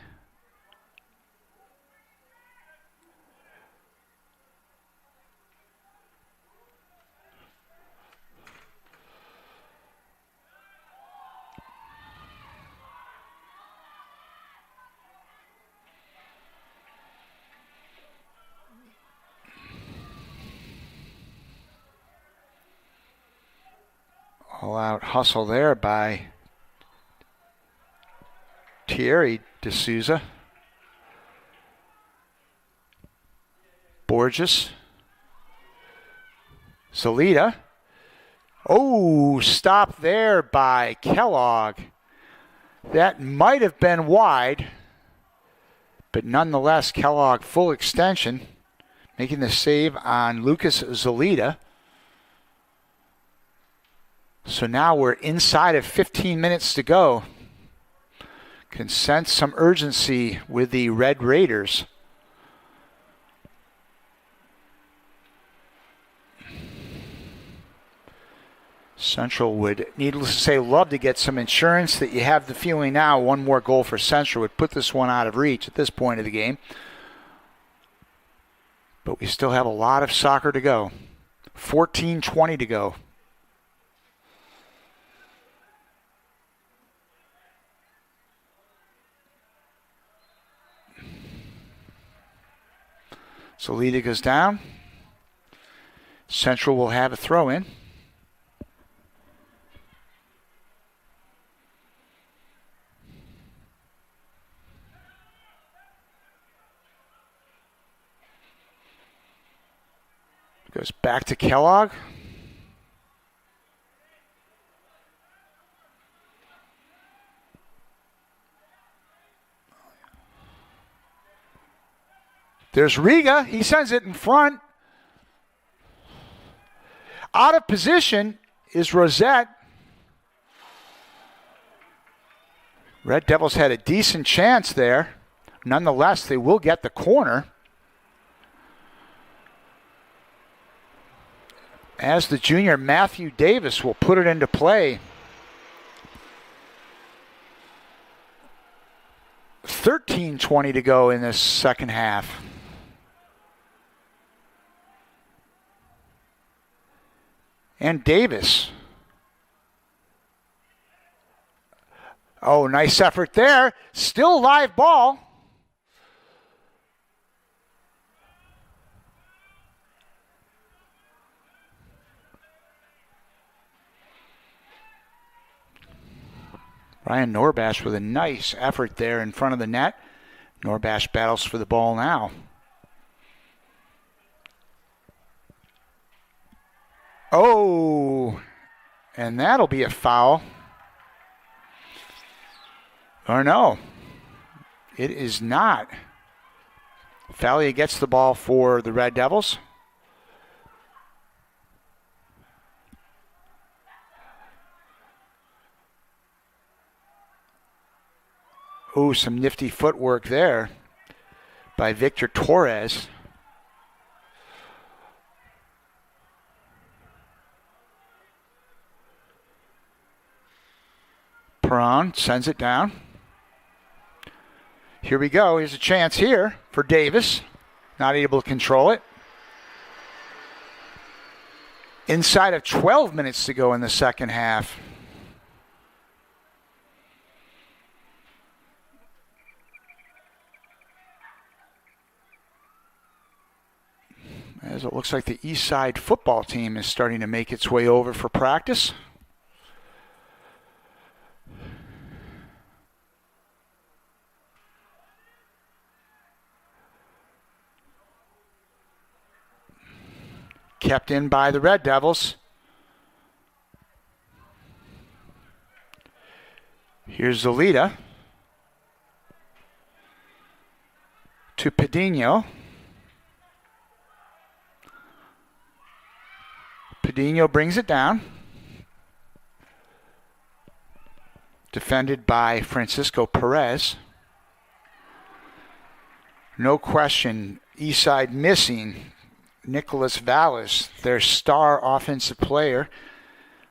All-out hustle there by Thierry D'Souza. Borges. Zelita. Oh, stop there by Kellogg. That might have been wide, but nonetheless, Kellogg full extension, making the save on Lucas Zelita. So now we're inside of 15 minutes to go. Can sense some urgency with the Red Raiders. Central would, needless to say, love to get some insurance that you have the feeling now one more goal for Central would put this one out of reach at this point of the game. But we still have a lot of soccer to go. 14:20 to go. Zelita goes down. Central will have a throw in. Goes back to Kellogg. There's Riga. He sends it in front. Out of position is Rosette. Red Devils had a decent chance there. Nonetheless, they will get the corner. As the junior Matthew Davis will put it into play. 13:20 to go in this second half. And Davis. Oh, nice effort there. Still live ball. Ryan Norbash with a nice effort there in front of the net. Norbash battles for the ball now. Oh, and that'll be a foul. Or no, it is not. Falia gets the ball for the Red Devils. Oh, some nifty footwork there by Victor Torres. Perron sends it down. Here we go. Here's a chance here for Davis. Not able to control it. Inside of 12 minutes to go in the second half. As it looks like the East Side football team is starting to make its way over for practice. Kept in by the Red Devils. Here's Zelita. To Padinho. Padinho brings it down. Defended by Francisco Perez. No question, Eastside missing Nicholas Vallis, their star offensive player.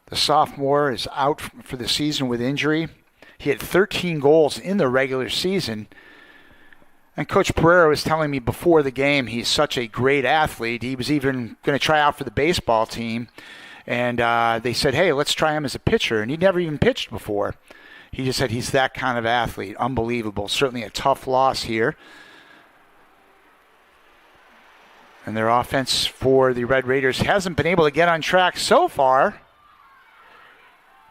The sophomore is out for the season with injury. He had 13 goals in the regular season. And Coach Pereira was telling me before the game he's such a great athlete. He was even going to try out for the baseball team. And they said, hey, let's try him as a pitcher. And he'd never even pitched before. He just said he's that kind of athlete. Unbelievable. Certainly a tough loss here. And their offense for the Red Raiders hasn't been able to get on track so far.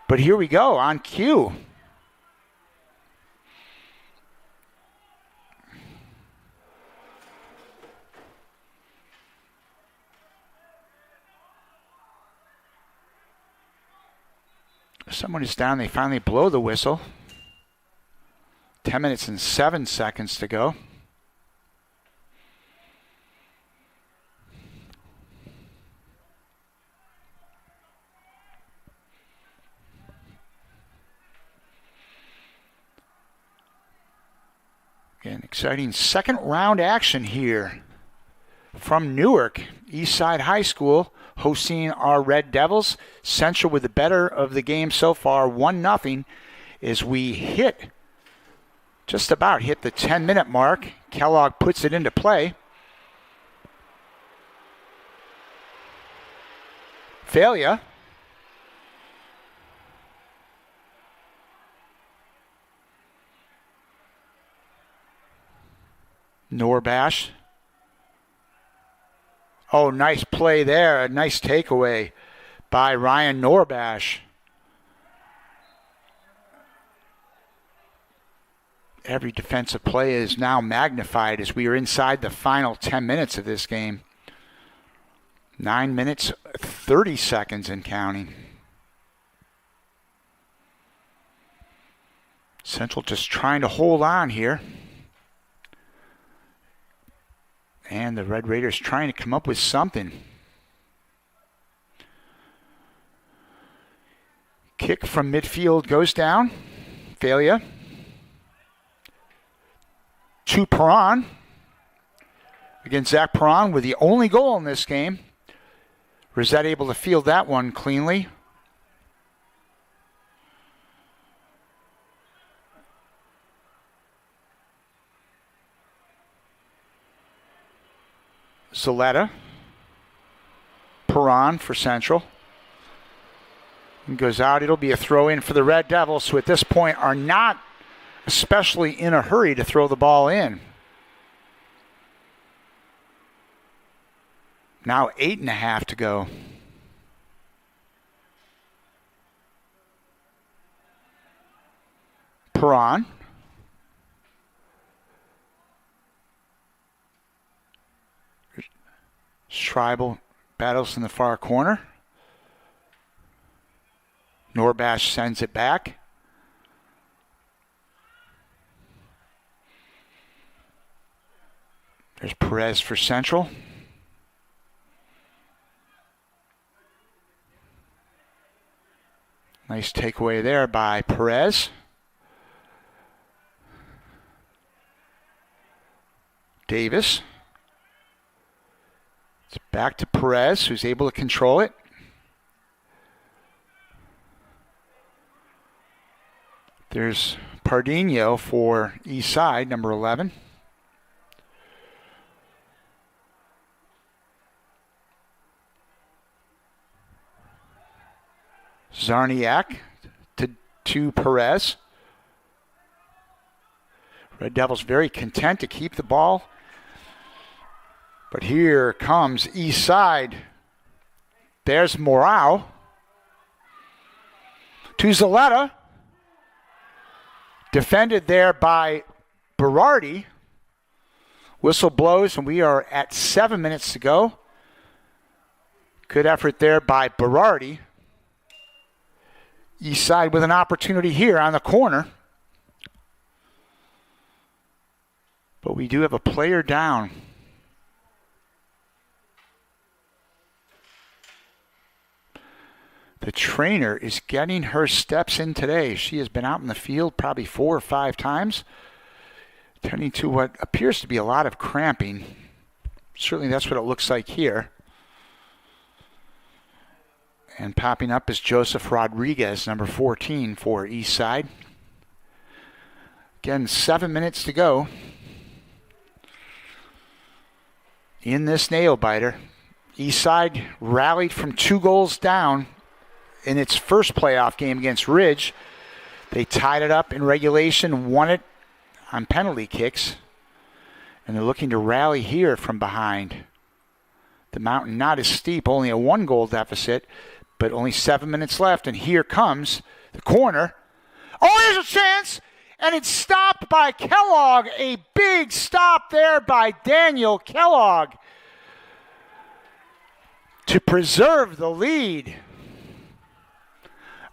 But here we go on cue. Someone is down. They finally blow the whistle. 10 minutes and 7 seconds to go. Again, exciting second round action here from Newark. Eastside High School hosting our Red Devils. Central with the better of the game so far, 1-0, as we just about hit the 10-minute mark. Kellogg puts it into play. Failure. Norbash. Oh, nice play there. A nice takeaway by Ryan Norbash. Every defensive play is now magnified as we are inside the final 10 minutes of this game. 9 minutes, 30 seconds and counting. Central just trying to hold on here. And the Red Raiders trying to come up with something. Kick from midfield goes down. Failure. To Perron. Again, Zach Perron with the only goal in this game. Rosette able to field that one cleanly. Zaletta. Perron for Central. And goes out. It'll be a throw in for the Red Devils, who at this point are not especially in a hurry to throw the ball in. Now 8.5 to go. Perron. Schreibel battles in the far corner. Norbash sends it back. There's Perez for Central. Nice takeaway there by Perez. Davis. It's back to Perez, who's able to control it. There's Pardinho for East Side, number 11. Zarniak to Perez. Red Devils very content to keep the ball. But here comes East Side. There's Morau. To Zaletta. Defended there by Berardi. Whistle blows, and we are at 7 minutes to go. Good effort there by Berardi. East Side with an opportunity here on the corner. But we do have a player down. The trainer is getting her steps in today. She has been out in the field probably 4 or 5 times, tending to what appears to be a lot of cramping. Certainly that's what it looks like here. And popping up is Joseph Rodriguez, number 14 for East Side. Again, 7 minutes to go in this nail biter. East Side rallied from 2 goals down in its first playoff game against Ridge. They tied it up in regulation, won it on penalty kicks, and they're looking to rally here from behind. The mountain not as steep, only a 1-goal deficit. But only 7 minutes left, and here comes the corner. Oh, here's a chance, and it's stopped by Kellogg. A big stop there by Daniel Kellogg to preserve the lead.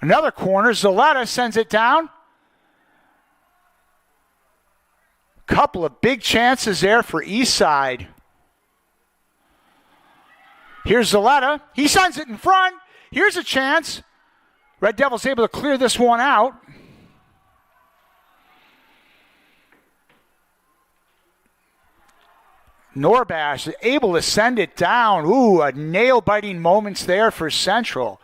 Another corner, Zaletta sends it down. Couple of big chances there for Eastside. Here's Zaletta. He sends it in front. Here's a chance. Red Devils able to clear this one out. Norbash able to send it down. Ooh, a nail-biting moments there for Central.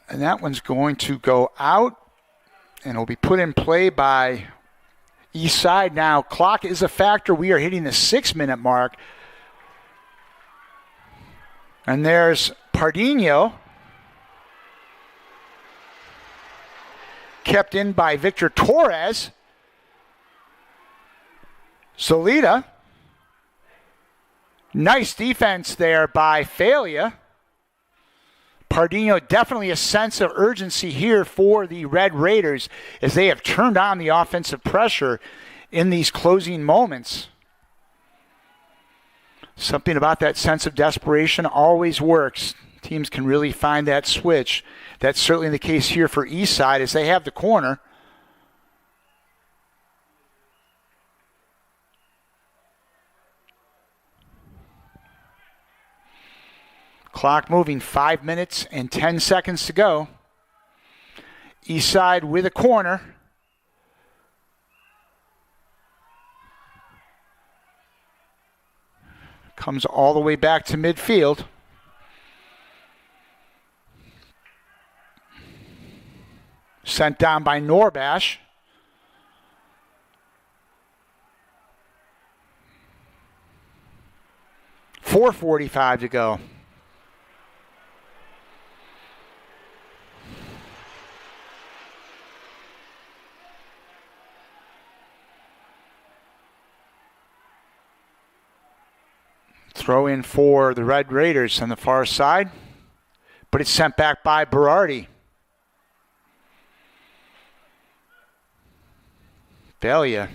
And that one's going to go out, and it'll be put in play by Eastside. Now, clock is a factor. We are hitting the 6-minute mark. And there's Pardino. Kept in by Victor Torres. Solita. Nice defense there by Failure. Pardino, definitely a sense of urgency here for the Red Raiders as they have turned on the offensive pressure in these closing moments. Something about that sense of desperation always works. Teams can really find that switch. That's certainly the case here for Eastside as they have the corner. Clock moving, 5 minutes and 10 seconds to go. Eastside with a corner. Comes all the way back to midfield. Sent down by Norbash. .445 to go. Throw in for the Red Raiders on the far side, but it's sent back by Berardi. Belia.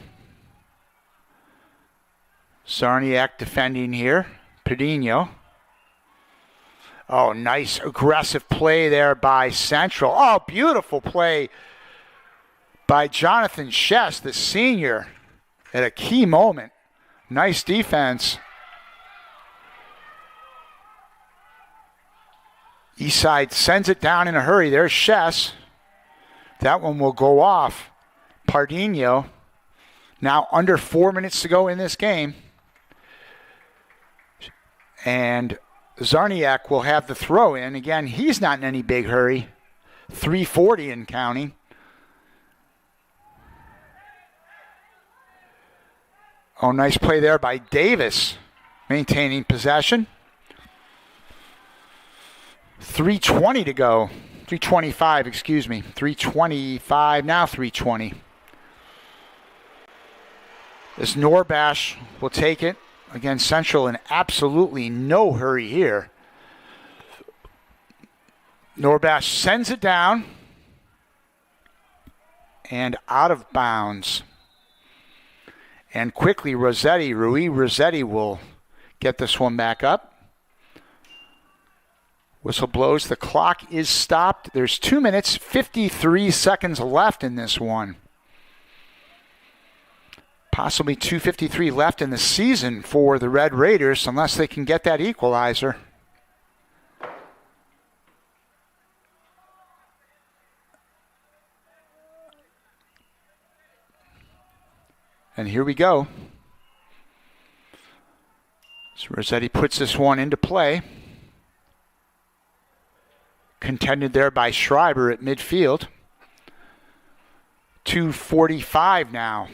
Zarniak defending here. Pedino. Oh, nice aggressive play there by Central. Oh, beautiful play by Jonathan Shess, the senior, at a key moment. Nice defense. Eastside sends it down in a hurry. There's Shess. That one will go off. Pardino. Now under 4 minutes to go in this game. And Zarniak will have the throw in. Again, he's not in any big hurry. 3:40 and counting. Oh, nice play there by Davis. Maintaining possession. 3:20 to go. 3:25, excuse me. 3:25, now 3:20. This Norbash will take it. Again, Central in absolutely no hurry here. Norbash sends it down. And out of bounds. And quickly, Rui Rossetti will get this one back up. Whistle blows. The clock is stopped. There's 2 minutes, 53 seconds left in this one. Possibly 2:53 left in the season for the Red Raiders unless they can get that equalizer. And here we go. So Rossetti puts this one into play. Contended there by Schreiber at midfield. 2:45 now.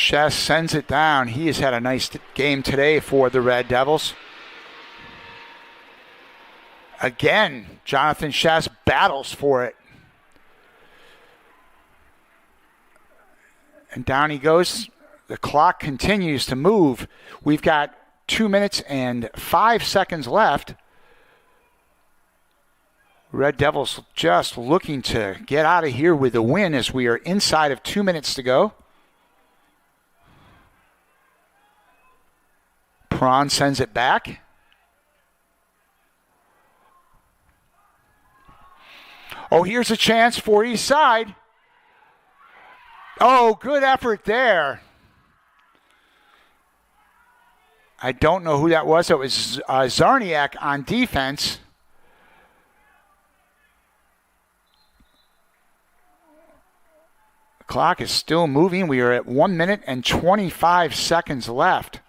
Shess sends it down. He has had a nice game today for the Red Devils. Again, Jonathan Shess battles for it. And down he goes. The clock continues to move. We've got 2 minutes and 5 seconds left. Red Devils just looking to get out of here with a win as we are inside of 2 minutes to go. Prawn sends it back. Oh, here's a chance for East Side. Oh, good effort there. I don't know who that was. It was Zarniak on defense. The clock is still moving. We are at 1 minute and 25 seconds left.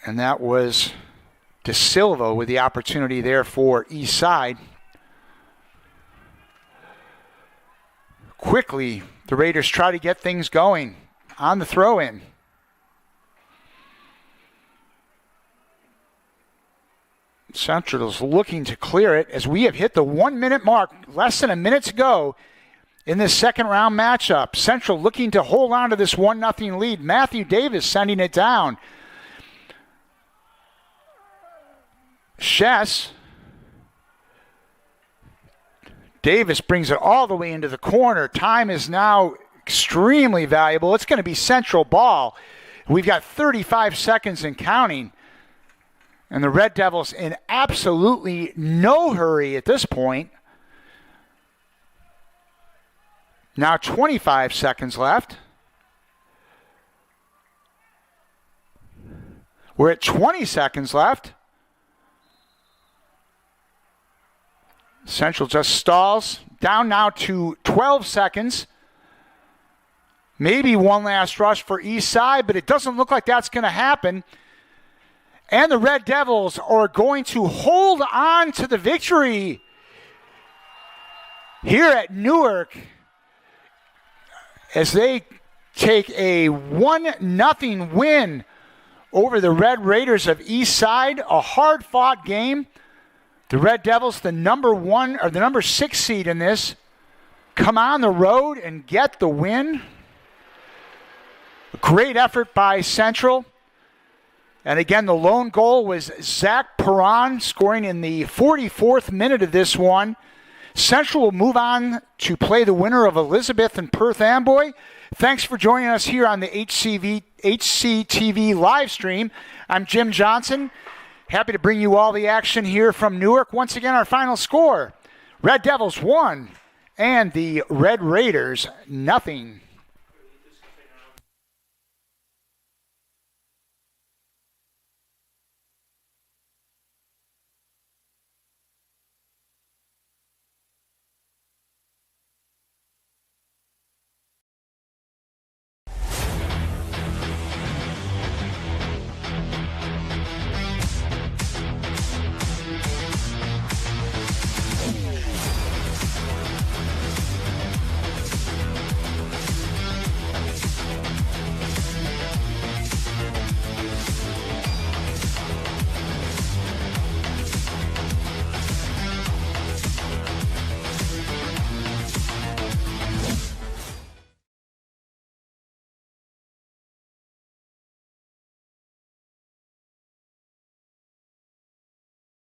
And that was De Silva with the opportunity there for East Side. Quickly, the Raiders try to get things going on the throw-in. Central's looking to clear it as we have hit the 1 minute mark, less than a minute to go in this second round matchup. Central looking to hold on to this 1-0 lead. Matthew Davis sending it down. Shess. Davis brings it all the way into the corner. Time is now extremely valuable. It's going to be Central ball. We've got 35 seconds and counting. And the Red Devils in absolutely no hurry at this point. Now 25 seconds left. We're at 20 seconds left. Central just stalls. Down now to 12 seconds. Maybe one last rush for East Side, but it doesn't look like that's going to happen. And the Red Devils are going to hold on to the victory here at Newark as they take a 1-0 win over the Red Raiders of East Side. A hard-fought game. The Red Devils, the number 6 seed in this, come on the road and get the win. A great effort by Central. And again, the lone goal was Zach Perron scoring in the 44th minute of this one. Central will move on to play the winner of Elizabeth and Perth Amboy. Thanks for joining us here on the HCTV live stream. I'm Jim Johnson. Happy to bring you all the action here from Newark. Once again, our final score, Red Devils 1 and the Red Raiders 0.